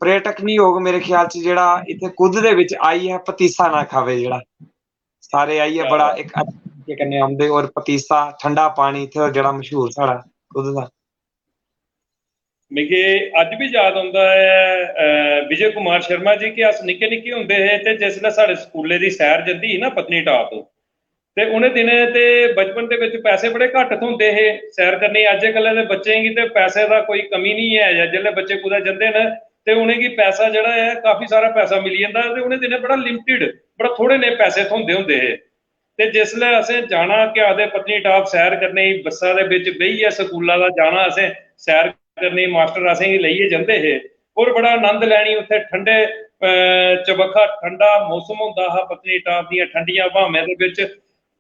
पर्यटक नहीं होग मेरे ख्याल च जेड़ा इत्थे कुद दे विच आइयै पतीसा ना खावे जेड़ा सारे आइयै बड़ा एक अच्छे तरीके कन्नै आंदे और पतीसा ठंडा पानी इत्थे जेड़ा मशहूर साढ़ा कुद दा मिगी अज भी याद आंदा है विजय कुमार शर्मा जी कि अस निक्के निक्के हुंदे हे ते जिसलै साढ़े स्कूले दी सैर जंदी ही ना पत्नीटाप ਤੇ ਉਹਨੇ ਦਿਨੇ ਤੇ ਬਚਪਨ ਦੇ ਵਿੱਚ ਪੈਸੇ ਬੜੇ ਘੱਟ ਹੁੰਦੇ ਇਹ ਸੈਰ ਕਰਨੀ। ਅੱਜ ਕੱਲ੍ਹ ਦੇ ਬੱਚੇ ਕੀ ਤੇ ਪੈਸੇ ਦਾ ਕੋਈ ਕਮੀ ਨਹੀਂ ਹੈ। ਜਾਂ ਜਿਹੜੇ ਬੱਚੇ ਕੁਦਾ ਜਾਂਦੇ ਨੇ ਤੇ ਉਹਨੇ ਕੀ ਪੈਸਾ ਜਿਹੜਾ ਹੈ ਕਾਫੀ ਸਾਰਾ ਪੈਸਾ ਮਿਲ ਜਾਂਦਾ ਤੇ ਉਹਨੇ ਦਿਨੇ ਬੜਾ ਲਿਮਟਿਡ ਬੜਾ ਥੋੜੇ ਨੇ ਪੈਸੇ ਹੁੰਦੇ ਇਹ। ਤੇ ਜਿसले ਅਸੀਂ ਜਾਣਾ ਕਿ ਆਦੇ पत्नीटाप सैर करने बसा दे विच बेहिए स्कूलों का जाना असें सैर करनी मास्टर असें ही लईए जाते हे और बड़ा आनंद लैनी उत्थे ठंडे चबक्खा ठंडा मौसम हुंदा हा पत्नीटाप दीयां ठंडियां भावें दे विच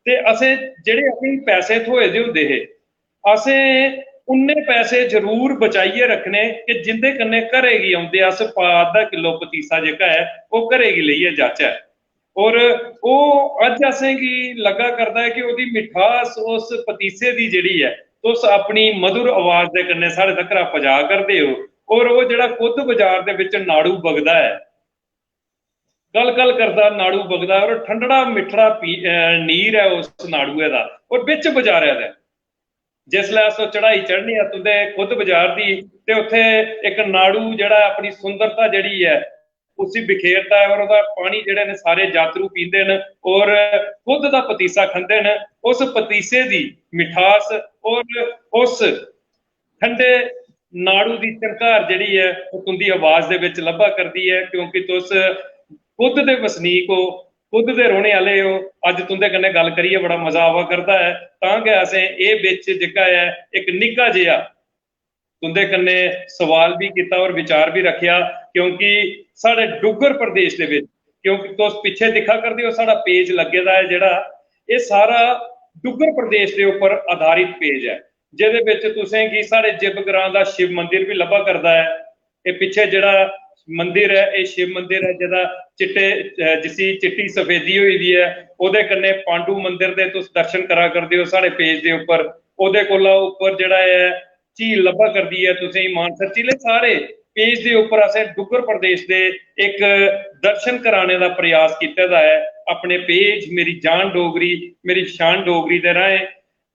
ते असें जेहड़े असीं पैसे थोए दे हुंदे हे असें उन्ने पैसे जरूर बचाइए रखने कि जिंदे कन्नै घरे गी औंदे अस अद्धा किलो पतीसा जेह्का है वो घरे गी लेइयै जाचै। और वो अज असें गी लग्गा करदा है कि ओदी मिठास उस पतीसे दी जेहड़ी है तुस अपनी मधुर आवाज दे कन्नै साढ़े तक्कर पजा करदे हो। और वो जेहड़ा कुद बाजार दे विच नाड़ू बगदा है गल गल करदा नाड़ू बगदा और ठंडड़ा मिठड़ा नीर है उस नाड़ूए दा और बिच बाजारे दा जिसलै अस चढ़ाई चढ़नी है तुंदे खुद बाजार दी ते उत्थे एक नाड़ू जेहड़ा अपनी सुंदरता जेहड़ी है उसी बिखेरता है और उसका पानी जेहड़े ने सारे यात्रु पींदे न और खुद दा पतीसा खंदे न। उस पतीसे दी मिठास और उस ठंडे नाड़ू दी झंकार जेहड़ी है वो तुंदी आवाज दे विच लब्भा करदी है क्योंकि तुस खुद दे वसनीक हो खुद दे रोने वाले हो। अज तुंदे कन्नै गल करिए बड़ा मजा आवा करदा है तां कि असें ये बिच जेह्का है एक निक्का जिहा तुंदे कन्नै सवाल भी किया और विचार भी रखिया क्योंकि साढ़े डुग्गर प्रदेश दे विच क्योंकि तुस पिछे दिखा करदे हो साड़ा पेज लगे दा है जेहड़ा ये सारा डुग्गर प्रदेश के उपर आधारित पेज है जिहदे विच तुसें गी साढ़े जिब ग्रां दा शिव मंदिर भी लब्भा करदा है। ये पिछे जेहड़ा मंदिर है ये शिव मंदिर है जेहदा चिट्टे जिसी चिट्टी सफेदी हुई दी है ओदे कन्नै पांडु मंदिर दे तुस दर्शन करा करदे हो साढ़े पेज दे उपर ओदे कोला उपर जेहड़ा है झील लब्भा करदी है तुसें मानसर झीले सारे पेज के उपर असें डुग्गर प्रदेश के एक दर्शन कराने का प्रयास किया है अपने पेज मेरी जान डोगरी मेरी शान डोगरी दे राहें।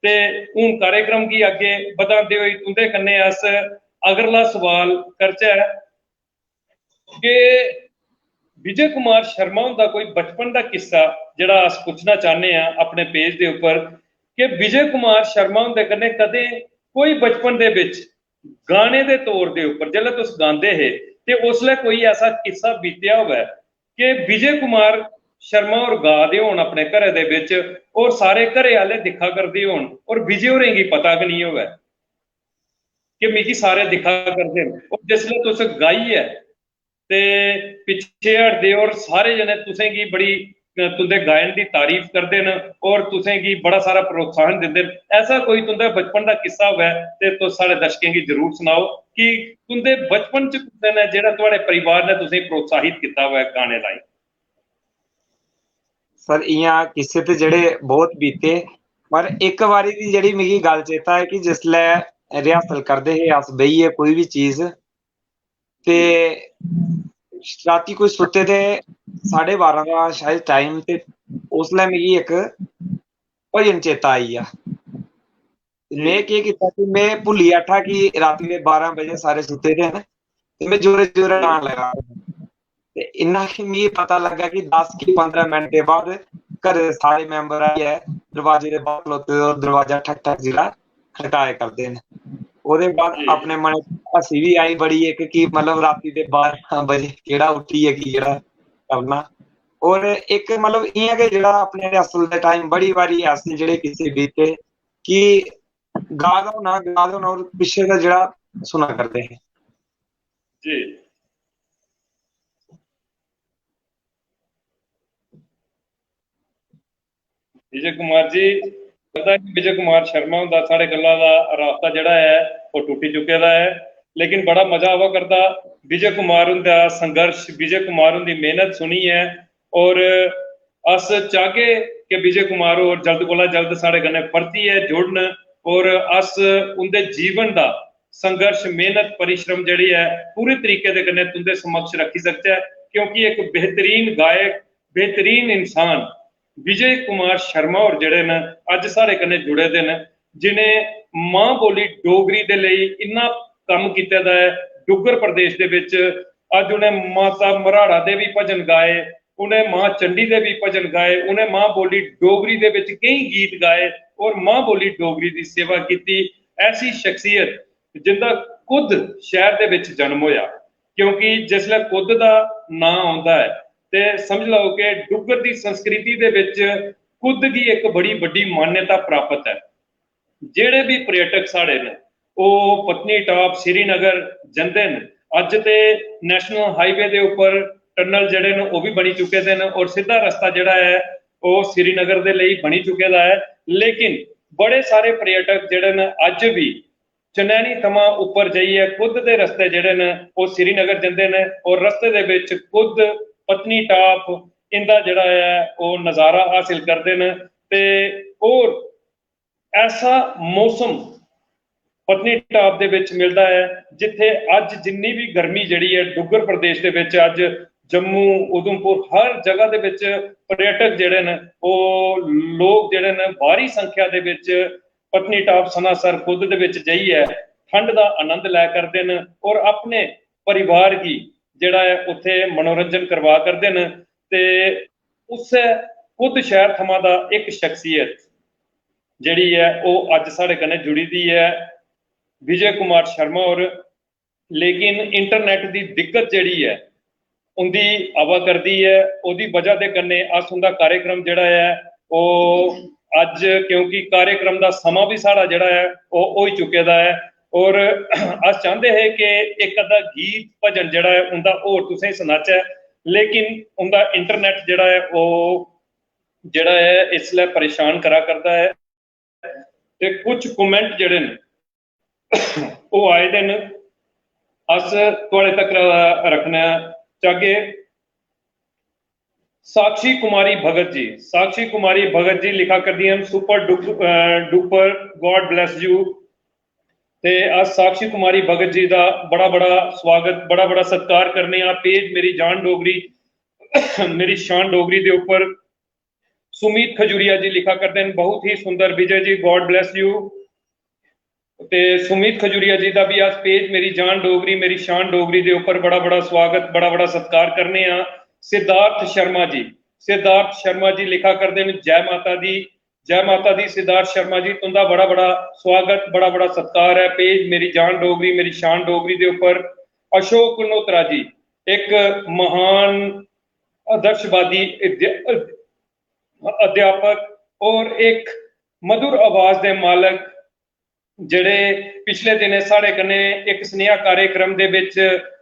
ते हूँ कार्यक्रम की अगे बधाते हुए तुंदे कन्नै अस अगला सवाल करचै कि विजय कुमार शर्मा हुंदा कोई बचपन का किस्सा जिहड़ा अस पुछना चाहते हैं अपने पेज के उपर कि विजय कुमार शर्मा हुंदे कन्नै कदें कोई बचपन दे विच गाने दे तौर दे उपर जिसलै तुस गांदे हे ते उसलै कोई ऐसा किस्सा बीतिया होवे कि विजय कुमार शर्मा होर गा दे होन अपने घरे दे विच और सारे घरे आह्ले दिक्खा करदे होन और विजय होरें गी पता गै नहीं होवे कि मिगी सारे दिक्खा करदे न और जिसलै तुस गाइयै ते पिछे हटदे और सारे जने तुसें गी बड़ी तुंदे गायन की तारीफ करते हैं और तुसें गी बड़ा सारा प्रोत्साहन देते हैं। ऐसा कोई तुंदे बचपन का किस्सा होवे ते तुस साढ़े दर्शकों की जरूर सुनाओ कि तुंदे बचपन च कुसै ने जेहड़ा तुहाडे परिवार ने तुसें प्रोत्साहित किया होवे गाने लाई। सर इयां किस्से ते जेहड़े बहुत बीते पर एक बारी दी जेहड़ी मिगी गल चेता है कि जिसलै रिहर्सल करदे हे अस बेहियै कोई भी चीज ते राती कोई सुत्ते दे 12:30 का शायद टाइम ते उसलै मिगी एक भजन चेता आई गया। मैं केह् कीता कि मैं भुल्ली बैठा कि राती दे 12 बजे सारे सुत्ते दे न ते मैं जोरे जोरे गान लगा ते इन्ना कि मिगी पता लगा कि 10 कि 15 मिनट के बाद घरे दे सारे मैंबर आइयै दरवाजे दे बाहर खलोते और दरवाजा ठक ठक जेहड़ा खटकाए करदे न। ओहदे बाद अपने मन हसी भी आई बड़ी एक कि मतलब राती दे 12 बजे केड़ा उठियै कि जेहड़ा करना और एक मतलब इयां कि जेहड़ा अपने रिहर्सल दे टाइम बड़ी बारी ऐसे जेहड़े किस्से बीते कि गा दा होना और पिछे दा जेहड़ा सुना करदे हे जी। विजय कुमार जी पता है कि विजय कुमार शर्मा हुंदा साढ़े गल्ला दा रास्ता जेहड़ा है वो टुटी चुके दा है लेकिन बड़ा मजा आवा करदा विजय कुमार हुंदा संघर्ष विजय कुमार हुंदी मेहनत सुनी है और अस चाहगे कि विजय कुमार होर जल्द कोला जल्द साढ़े कन्नै परतियै जुड़न और अस उंदे जीवन दा संघर्ष मेहनत परिश्रम जेहड़ी है पूरे तरीके दे कन्नै तुंदे समक्ष रखी सकचै क्योंकि एक बेहतरीन गायक बेहतरीन इंसान विजय कुमार शर्मा होर जेहड़े न अज साढ़े कन्नै जुड़े दे न जिन्हें मां बोली डोगरी दे लेई इन्ना कम कीते दा है डुग्गर प्रदेश दे विच अज उन्हें माता मराड़ा दे भी भजन गाए उन्हें मां चंडी दे भी भजन गाए, उन्हें मां बोली डोगरी दे विच कई गीत गाए और मां बोली डोगरी दी सेवा की। ऐसी शख्सियत जिंदा खुद शहर दे विच जन्म होया, क्योंकि जिसले खुद दा नां आउंदा है ते समझ लो कि डुग्गर दी संस्कृति दे विच खुद की एक बड़ी बड़ी मान्यता प्राप्त है। जेड़े भी पर्यटक साढ़े ने वो पत्नीटाप श्रीनगर जंदे न, अज ते नैशनल हाईवे दे उपर टनल जड़े ने वो भी बनी चुके हैं और सीधा रस्ता जड़ा है वो श्रीनगर दे लई बनी चुके दा है। लेकिन बड़े सारे पर्यटक जड़े ने अज भी चनैनी थमां उपर जाइए खुद दे रस्ते जड़े ने वो श्रीनगर जंदे ने और रस्ते दे विच खुद पत्नीटाप इंदा जड़ा है वो नज़ारा हासिल करते हैं। ते और ऐसा मौसम पत्नीटाप दे विच मिलता है जिथे अज जिन्नी भी गर्मी जड़ी है डुग्गर प्रदेश दे विच अज जम्मू उधमपुर हर जगह दे विच पर्यटक जड़े ने वो लोग जड़े ने भारी संख्या दे विच पत्नीटाप सनासर खुद दे विच जाइए ठंड का आनंद लै करते हैं और अपने परिवार की जड़ा है उत्थे मनोरंजन करवा करते हैं। ते उस खुद शहर थमां दा एक शख्सियत जड़ी है वो अज साढ़े कन्नै जुड़ी दी है, विजय कुमार शर्मा और। लेकिन इंटरनेट की दिक्कत जड़ी है उनकी आवा करती है, उहदी वजह के कन्नै अस उनका कार्यक्रम जड़ा है वो अज क्योंकि कार्यक्रम का समा भी साड़ा जड़ा है वो हो ही चुके दा है और अस चाहते हैं कि एक अद्धा गीत भजन जड़ा है उनका होर तुसें सुनाचै, लेकिन उनका इंटरनेट जड़ा है वो जड़ा है इसलिए परेशान करा करता है। ते कुछ कमेंट जड़े ने वो आए दिन अस तुहाड़े तक रखना चाहगे। साक्षी कुमारी भगत जी, साक्षी कुमारी भगत जी लिखा कर दिए super duper God bless you. ते अस साक्षी कुमारी भगत जी का बड़ा बड़ा स्वागत बड़ा बड़ा सत्कार करने पेज मेरी जान डोगरी मेरी शान डोगरी के उपर सुमित खजूरिया जी लिखा करते हैं बहुत ही सुंदर, Vijay ji God bless you. ते सुमित खजूरिया जी का भी अस पेज मेरी जान डोगरी मेरी शान डोगरी के उपर बड़ा बड़ा स्वागत बड़ा बड़ा सत्कार करने। सिद्धार्थ शर्मा जी, सिद्धार्थ शर्मा जी लिखा करते हैं जय माता दी, जय माता दी। सिद्धार्थ शर्मा जी तुंदा बड़ा बड़ा स्वागत बड़ा बड़ा सत्कार है पेज मेरी जान डोगरी मेरी शान डोगरी के उपर। अशोक नोत्रा जी एक महान आदर्शवादी अध्यापक और एक मधुर आवाज के मालक जड़े पिछले दिन साढ़े कन्ने एक स्नेहा कार्यक्रम दे विच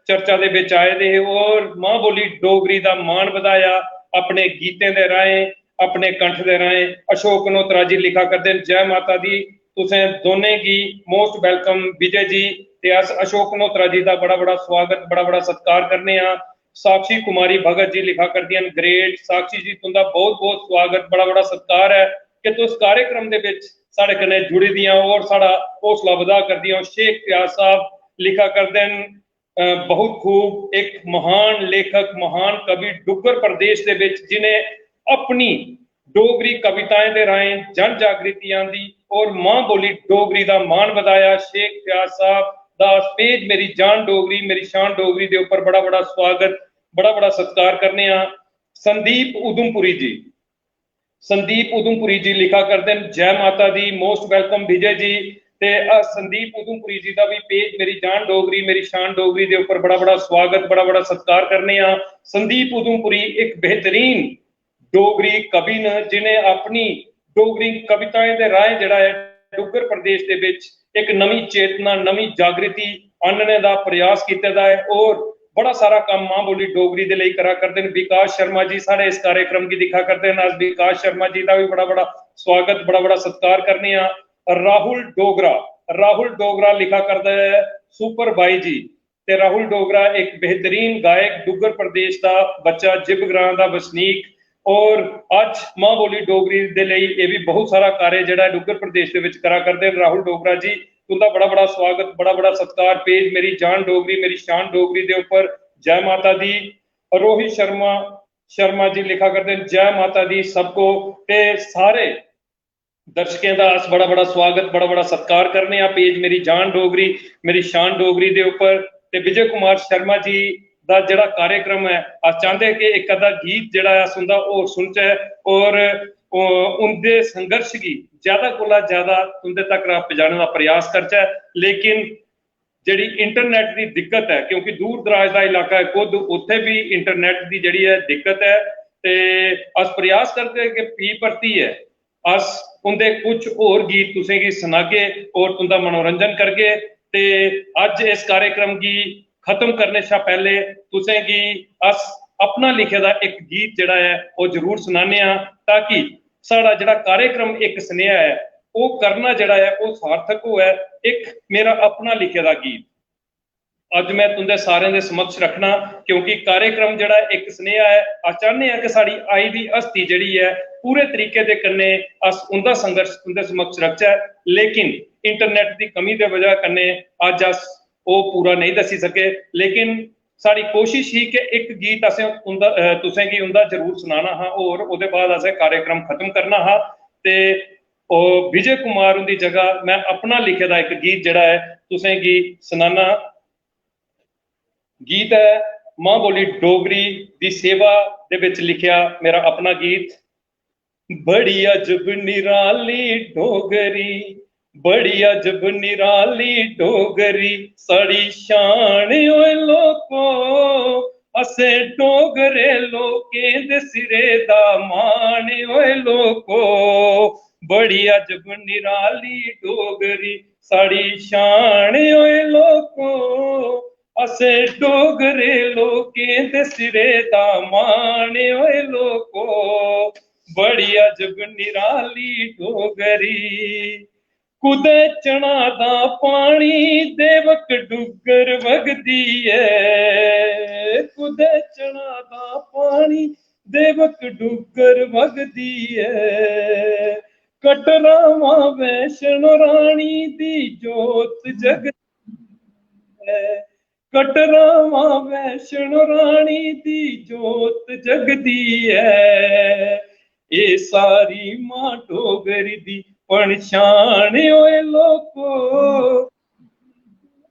चर्चा दे विच आए दे और मां बोली डोगरी का मान वधाया अपने गीतें दे राहें अपने कंठ दे राहें। अशोक नोत्रा जी लिखा करते हैं जय माता दी, तुसें दोने की मोस्ट वेलकम विजय जी। ते अस अशोक नोत्रा जी का बड़ा बड़ा स्वागत बड़ा बड़ा सत्कार करने। साक्षी कुमारी भगत जी लिखा कर दियां ग्रेट, साक्षी जी तुंदा बहुत बहुत स्वागत बड़ा बड़ा सत्कार है कि तुस कार्यक्रम दे विच साढ़े कन्नै जुड़ी दियां और साड़ा हौसला वधा कर दियां। शेख प्याज साहब लिखा करते हैं बहुत खूब, एक महान लेखक महान कवि डुग्गर प्रदेश दे विच जिन्हें अपनी डोगरी कविताएं दे राहें जन जागृति आंदी और मां बोली डोगरी का मान वधाया। शेख प्याज साहब दा पेज मेरी जान डोगरी मेरी शान डोगरी के उपर बड़ा बड़ा स्वागत बड़ा बड़ा सत्कार करने। संदीप उधमपुरी जी, संदीप उधमपुरी जी लिखा करते हैं जय माता the most welcome Vijay ji. ते संदीप उधमपुरी जी का भी पेज मेरी जान डोगरी मेरी शान डोगरी के उपर बड़ा बड़ा स्वागत बड़ा बड़ा सत्कार करने। संदीप उधमपुरी एक बेहतरीन डोगरी कवि ने जिन्हें अपनी डोगरी कविताएं दे राहें जड़ा है डुग्गर प्रदेश के विच एक नवी चेतना नवी जागृति आनने का प्रयास किया है और बड़ा सारा काम मां बोली डोगरी के लिए करा करते हैं। विकास शर्मा जी साढ़े इस कार्यक्रम की दिखा करते हैं, विकास शर्मा जी का भी बड़ा बड़ा स्वागत बड़ा बड़ा सत्कार करने। राहुल डोगरा, राहुल डोगरा लिखा करता है सुपर बाई जी। ते राहुल डोगरा एक बेहतरीन गायक डुग्गर प्रदेश का बच्चा जिबग्रां का वसनीक और अज मां बोली डोगरी के लिए यह भी बहुत सारा कार्य जड़ा डुग्गर प्रदेश के करा करते हैं। राहुल डोगरा जी तुंदा बड़ा बड़ा स्वागत बड़ा बड़ा सत्कार पेज मेरी जान डोगरी मेरी शान डोगरी के उपर जय माता दी। रोहित शर्मा शर्मा जी लिखा करते हैं जय माता दी सबको। ते सारे दर्शकों का अस बड़ा बड़ा स्वागत बड़ा बड़ा सत्कार करने पेज मेरी जान डोगरी मेरी शान डोगरी के उपर। ते विजय कुमार शर्मा जी ਦਾ ਜਿਹੜਾ कार्यक्रम है अस चाहते कि एक अद्धा गीत जिहड़ा अस उंदा होर सुनचै और उनके संघर्ष की ज्यादा कोला ज्यादा उनके तक पहुंचाने का प्रयास करचै। लेकिन जिहड़ी इंटरनेट की दिक्कत है, क्योंकि दूर दराज का इलाका है, खुद उत्थे भी इंटरनेट की जिहड़ी है दिक्कत है, ते अस प्रयास करते कि पी परती है अस उनके कुछ होर गीत तुसें गी सुनागे और तुंदा मनोरंजन करगे। ते अज इस कार्यक्रम की खत्म करने शा पहले तुसें गी अस अपना लिखे दा एक गीत जिहड़ा है वो जरूर सुनाने आ, ताकि साड़ा जिहड़ा कार्यक्रम एक स्नेहा है वो करना जिहड़ा है वो सार्थक होए। एक मेरा अपना लिखे दा गीत अज मैं तुंदे सारें दे समक्ष रखना, क्योंकि कार्यक्रम जिहड़ा एक स्नेहा है। अस चाहते हैं कि साड़ी आई दी हस्ती जिहड़ी है पूरे तरीके दे कन्ने अस उनका संघर्ष तुंदे समक्ष रखचै, लेकिन इंटरनेट की कमी दे वजह कन्ने अज अस वो पूरा नहीं दसी सके। लेकिन साड़ी कोशिश ही कि एक गीत असें उंदा तुसें गी उंदा जरूर सुनाना हा और उहदे बाद असें कार्यक्रम खत्म करना हा। ते विजय कुमार उनकी जगह मैं अपना लिखे दा एक गीत जिहड़ा है तुसें गी सुनाना। गीत है मां बोली डोगरी दी सेवा दे विच लिखिया मेरा अपना गीत। बड़ी अजब निराली डोगरी, बड़ी अजब निराली डोगरी, साड़ी शान ओए लोको, असे डोगरे लोकें दे सिरे दा मान ओए लोको। बड़ी अजब निराली डोगरी, साड़ी शान ओए लोको, असे डोगरे लोकें दे सिरे दा मान ओए लोको। बड़ी अजब निराली डोगरी, कुदे चना दा पानी देवक डुगर वगदी है, कुदे चना दा पानी देवक डुगर वगदी है। कटरावा वैष्णो रानी दी जोत जगदी है, कटरावा वैष्णो रानी दी जोत जगदी है। ये सारी मां डोगरी दी पहचान ओए लोको,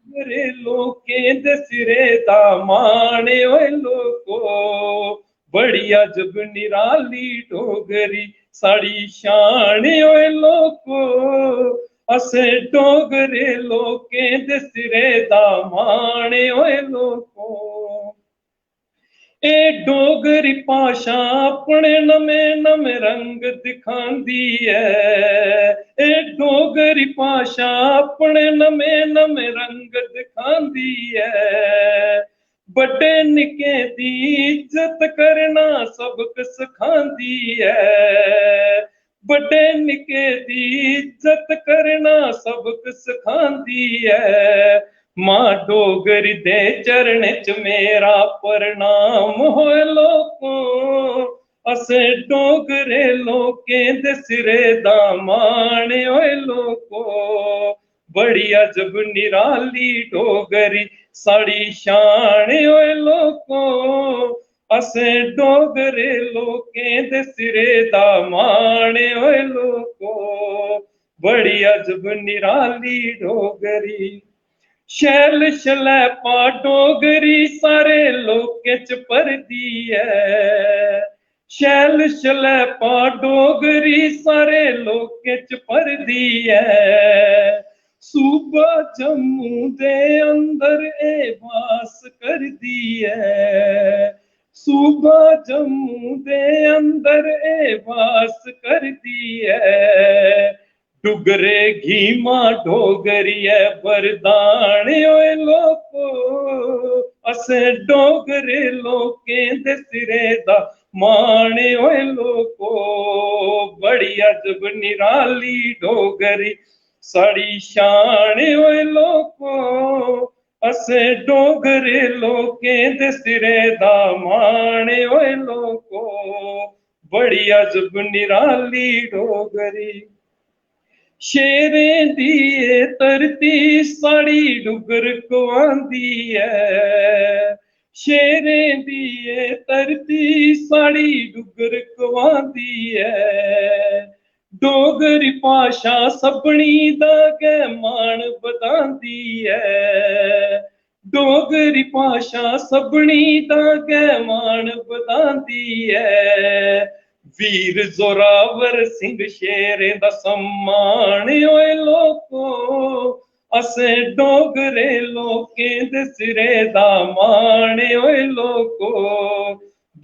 डोगरे लोकें दे सिरे दा मान ओए लोको। बड़ी अजब निराली डोगरी, साड़ी शान ओए लोको, असे डोगरे लोकें दे सिरे दा मान ओए लोको। ए डोगरी भाषा अपने नमें नमें रंग दिखांदी है, ए डोगरी भाषा अपने नमें नमें रंग दिखांदी है। बड़े निके दी इज्जत करना सबक सिखांदी है, बड़े निके दी इज्जत करना सबक सिखांदी है। मां डोगरी दे चरण च मेरा प्रणाम होए लोको, असे डोगरे लोकें दे सिरे दा मान होए लोको। बड़ी अजब निराली डोगरी, साड़ी शान होए लोको, असे डोगरे लोकें दे सिरे दा मान होए लोको। बड़ी अजब निराली डोगरी, शैल शलैपा डोगरी सारे लोकें च परदी है, शैल शलैपा डोगरी सारे लोकें च परदी है। सूबा जम्मू दे अंदर ए वास करदी है, सूबा जम्मू दे अंदर ए वास करदी है। डुगरे घी मां डोगरी है वरदान ओए लोको, असे डोगरे लोकें दे सिरे दा मान ओए लोको। बड़ी अजब निराली डोगरी, साड़ी शान ओए लोको, असे डोगरे लोकें दे सिरे दा मान ओए लोको। बड़ी अजब निराली डोगरी, शेरें दी धरती साड़ी डुगर कवांदी है, शेरें दी धरती साड़ी डुगर कवांदी है। डोगरी भाषा सबनी दा गै मान बधांदी है, डोगरी भाषा सबनी दा गै मान बधांदी है। वीर जोरावर सिंह शेरें दा सम्मान ओए लोको, असें डोगरे लोकें दे सिरे दा मान ओए लोको।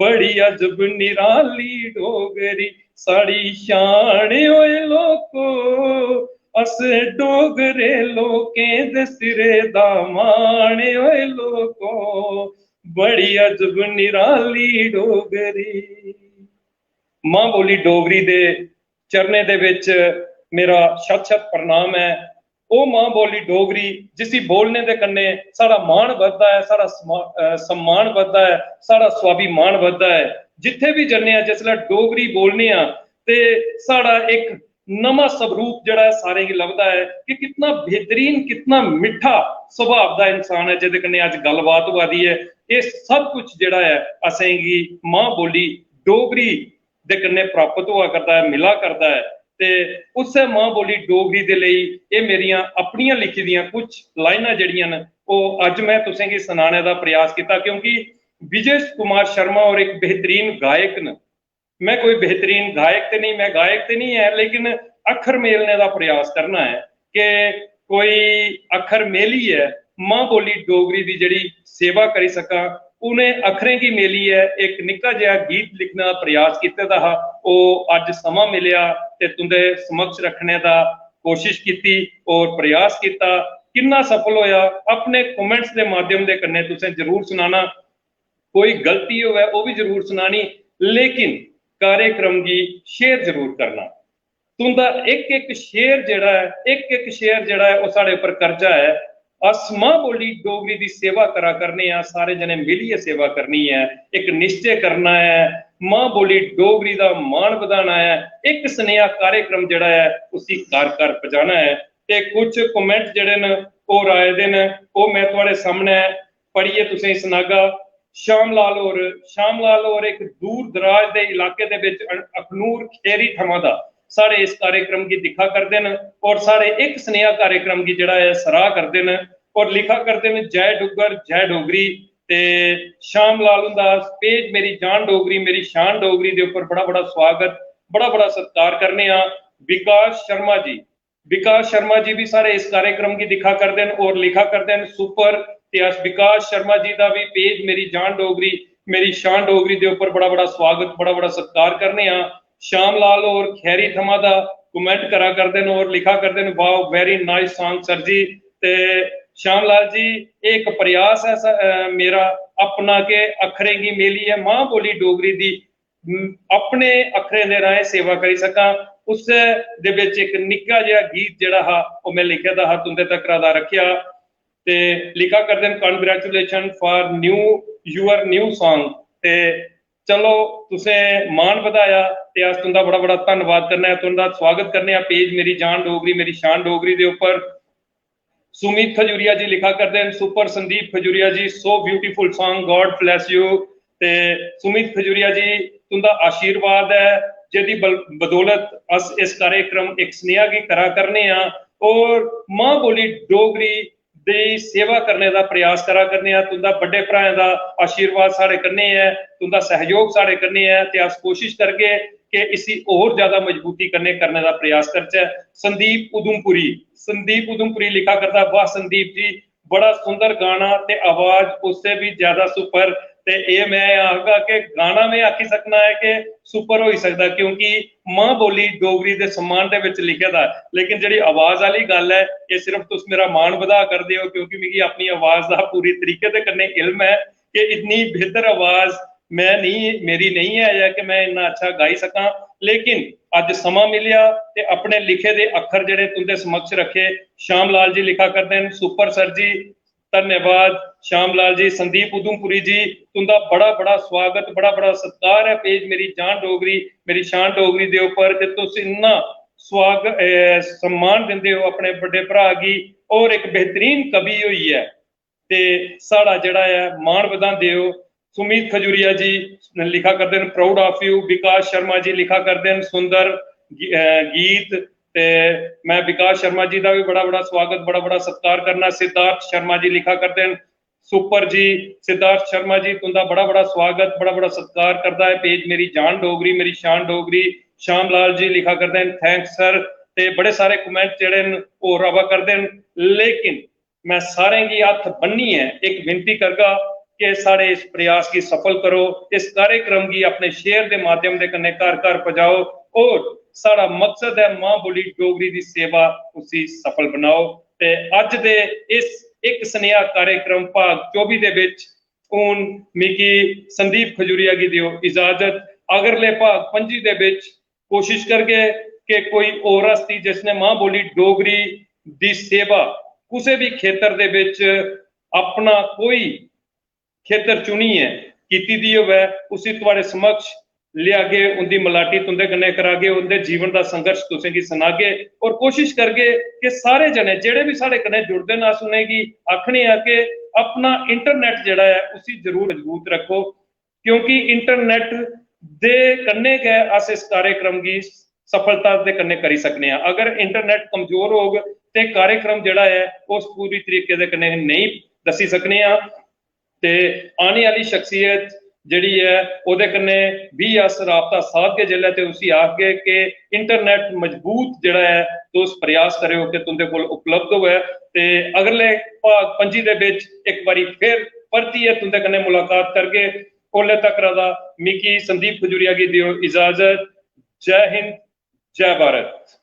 बड़ी अजब निराली डोगरी साड़ी शान ओए लोको, अस डोगरे लोकें दे सिरे दा मान ओए लोको। बड़ी अजब निराली डोगरी। मां बोली डोगरी दे चरने दे विच मेरा शत शत प्रणाम है। ਉਹ ਮਾਂ ਬੋਲੀ ਡੋਗਰੀ ਜਿਸੀ ਬੋਲਣੇ ਦੇ ਕੰਨੇ ਸਾਡਾ ਮਾਣ ਵੱਧਦਾ ਹੈ, ਸਾਡਾ सम्मान ਵੱਧਦਾ ਹੈ, ਸਾਡਾ स्वाभिमान ਵੱਧਦਾ ਹੈ। ਜਿੱਥੇ ਵੀ ਜੰਨੇ ਆ ਜਿਸਲੇ ਡੋਗਰੀ ਬੋਲਨੇ ਆ ਤੇ ਸਾਡਾ ਇੱਕ ਨਵਾਂ ਸਵਰੂਪ ਜਿਹੜਾ ਸਾਰੇ ਹੀ ਲੱਭਦਾ ਹੈ ਕਿ ਕਿੰਨਾ ਬਿਹਤਰੀਨ ਕਿੰਨਾ ਮਿੱਠਾ ਸੁਭਾਅ ਦਾ ਇਨਸਾਨ ਹੈ ਜਿਹਦੇ ਕੰਨੇ ਅੱਜ ਗੱਲਬਾਤ ਹੋਦੀ ਹੈ। ਇਹ ਸਭ ਕੁਝ ਜਿਹੜਾ ਹੈ ਅਸੀਂ ਹੀ ਮਾਂ ਬੋਲੀ ਡੋਗਰੀ ਦੇ ਕੰਨੇ ਪ੍ਰਾਪਤ ਹੋਆ ਕਰਦਾ ਹੈ, ਮਿਲਾ ਕਰਦਾ ਹੈ। ਤੇ ਉਸੇ ਮਾਂ ਬੋਲੀ ਡੋਗਰੀ ਦੇ ਲਈ ਇਹ ਮੇਰੀਆਂ ਆਪਣੀਆਂ ਲਿਖੀ ਦੀਆਂ ਕੁਝ ਲਾਈਨਾਂ ਜਿਹੜੀਆਂ ਨੇ ਉਹ ਅੱਜ ਮੈਂ ਤੁਸੀਂ ਕੀ ਸੁਣਾਉਣੇ ਦਾ ਪ੍ਰयास ਕੀਤਾ, ਕਿਉਂਕਿ विजय कुमार शर्मा और एक बेहतरीन गायक ने, मैं कोई बेहतरीन गायक तो नहीं, मैं गायक तो नहीं है, लेकिन अखर मेलने का प्रयास करना है कि कोई अखर मेली है मां बोली डोगरी की जिहड़ी सेवा करी सका। उन्हें अखरें की मेली है एक निक्का जिहा गीत लिखने का प्रयास किते दा हा, ਉਹ ਅੱਜ ਸਮਾਂ ਮਿਲਿਆ ਤੇ तुंदे समक्ष रखने का कोशिश की और प्रयास किया। कितना सफल होया अपने कमेंट्स के माध्यम के कन्ने तुसें जरूर सुनाना, कोई गलती हो वो भी जरूर सुनानी, लेकिन कार्यक्रम की शेयर जरूर करना। तुंदा एक एक शेयर जड़ा है, एक एक शेयर जड़ा है वो साढ़े उपर कर्जा है। अस मां बोली डोगरी की सेवा करा करने आ, सारे जने मिलिए सेवा करनी है, एक निश्चय करना है, मां बोली डोगरी का मान बढ़ाना है, एक स्नेहा कार्यक्रम जड़ा है उसी घर घर पहुंचाना है। ते कुछ कमेंट जड़े न वो राय दे न वो मैं तुहाडे सामने पढ़िए तुसें सुनागा। श्यामलाल और एक दूर दराज के इलाके दे विच अखनूर खेरी थमां दा साढ़े इस कार्यक्रम की दिखा करते हैं और साढ़े एक स्नेहा कार्यक्रम की जड़ा है सराह करते हैं और लिखा करते हैं जय डुग्गर जय डोगरी। ते श्यामलाल दा पेज मेरी जान डोगरी मेरी शान डोगरी के उपर बड़ा बड़ा स्वागत बड़ा सत्कार करने आ। विकास शर्मा जी भी सारे इस कार्यक्रम की दिखा करते हैं और लिखा करते हैं सुपर। विकास शर्मा जी का भी पेज मेरी जान डोगरी मेरी शान डोगरी के उपर बड़ा स्वागत बड़ा सत्कार करने आ। श्यामलाल और खैरी थमा दा कमेंट करा करते हैं और लिखा करते हैं wow very nice song sir ji. ते श्यामलाल जी एक प्रयास है मेरा अपना के अखरे की मेली है मां बोली डोगरी दी अपने अखरे दे राहे सेवा करी सका। उस दे विच एक निक्का जिहा गीत जिहड़ा हा वो मैं लिखे दा हा तुंदे तक दा रखिया। ते लिखा करते हैं congratulation for your new song. ते चलो तुसे मान बधाया ते अस तुंदा बड़ा धन्नवाद करना है, तुंदा स्वागत करने पेज मेरी जान डोगरी मेरी शान डोगरी दे उपर। सुमित खजूरिया जी लिखा करते हैं super Sandeep Khajuria ji so beautiful song God bless you. ते सुमित खजूरिया जी तुंदा आशीर्वाद है जिहदी बदौलत अस इस कार्यक्रम एक स्नेहा की करा करने आ और मां बोली डोगरी दी सेवा करने का प्रयास करा करने आ। तुंदा बड़े भराएं दा आशीर्वाद साढ़े कन्ने है, तुंदा सहयोग साढ़े कन्ने है ते अस कोशिश करगे कि इसी और ज्यादा मजबूती करने का प्रयास करचे। संदीप उधमपुरी लिखा करता वाह संदीप जी बड़ा सुंदर गाना ते आवाज उससे भी ज्यादा सुपर। ते ये मैं आखगा कि गाना में आखी सकना है कि सुपर हो सकता क्योंकि मां बोली डोगरी के सम्मान दे विच लिखे दा, लेकिन जिहड़ी आवाज वाली गल है ये सिर्फ तुस मेरा मान वधा कर दिओ क्योंकि मिगी अपनी आवाज का पूरी तरीके दे कन्ने इल्म है कि इतनी बेहतर आवाज मेरी नहीं है कि मैं इन्ना अच्छा गाई सका। लेकिन अज समा मिलिया ते अपने लिखे दे अखर जिहड़े तुंदे समक्ष रखे। श्यामलाल जी लिखा करते हैं सुपर सर जी धन्यवाद श्यामलाल जी। संदीप उधमपुरी जी तुंदा बड़ा स्वागत बड़ा सत्कार है पेज मेरी जान डोगरी मेरी शान डोगरी दे उपर ते तुस इन्ना स्वागत सम्मान दिंदे हो अपने बड़े भरा गी और एक बेहतरीन कवि हुई है ते साड़ा जड़ा है मान वधांदे हो। सुमित खजूरिया जी लिखा करते हैं प्राउड ऑफ यू। विकास शर्मा जी लिखा करते हैं सुंदर गीत ते मैं विकास शर्मा जी का भी बड़ा स्वागत बड़ा सत्कार करना। सिद्धार्थ शर्मा जी लिखा करते हैं सुपर जी, सिद्धार्थ शर्मा जी, तुंदा बड़ा बड़ा स्वागत, बड़ा बड़ा सत्कार करता है पेज मेरी जान डोगरी मेरी शान डोगरी। श्याम लाल जी लिखा करते हैं थैंक्स सर, ते बड़े सारे कमेंट जेड़े न होर आवा करदे न। लेकिन मैं सारें की हत्थ बन्नी है एक विनती करगा कि साढ़े इस प्रयास की सफल करो, इस कार्यक्रम की अपने शेयर के माध्यम के कन्ने घर घर पजाओ, और साड़ा मकसद है मां बोली डोगरी की सेवा उसी सफल बनाओ। ते अज दे इस एक स्नेहा कार्यक्रम भाग 24 दे विच हुण मिगी संदीप खजूरिया की दियो इजाजत। अगरले भाग 25 दे विच कोशिश करगे कि कोई और हस्ती जिसने मां बोली डोगरी दी सेवा किसी भी खेतर दे विच अपना कोई खेतर चुनी है कीती दी होवे, उसी तुहाडे समक्ष लियागे, उनकी मलाटी तुंदे कन्ने करागे, उनके जीवन का संघर्ष तुसें की सुनागे, और कोशिश करगे कि सारे जने जेड़े भी साढ़े कन्ने जुड़दे न सुनेगी आखने आ कि अपना इंटरनेट जेड़ा है उसी जरूर मजबूत रखो, क्योंकि इंटरनेट दे कन्ने गै अस इस कार्यक्रम की सफलता दे कन्ने करी सकने हैं। अगर इंटरनेट कमजोर होग ते कार्यक्रम जेड़ा है उस पूरी तरीके दे कन्ने नहीं दसी सकने हैं। ते आने वाली शख्सियत जिहड़ी है ओहदे कन्ने भी अस राबता साध के जिल्लै ते उसी आखगे कि इंटरनेट मजबूत जिहड़ा है तुस प्रयास करियो कि तुंदे कोल उपलब्ध होवे। ते अगले भाग 25 दे विच एक बारी फिर परतियै तुंदे कन्ने मुलाकात करगे। ओल्ले तक रदा मिकी संदीप खजूरिया की दियो इजाजत। जय हिंद, जय भारत।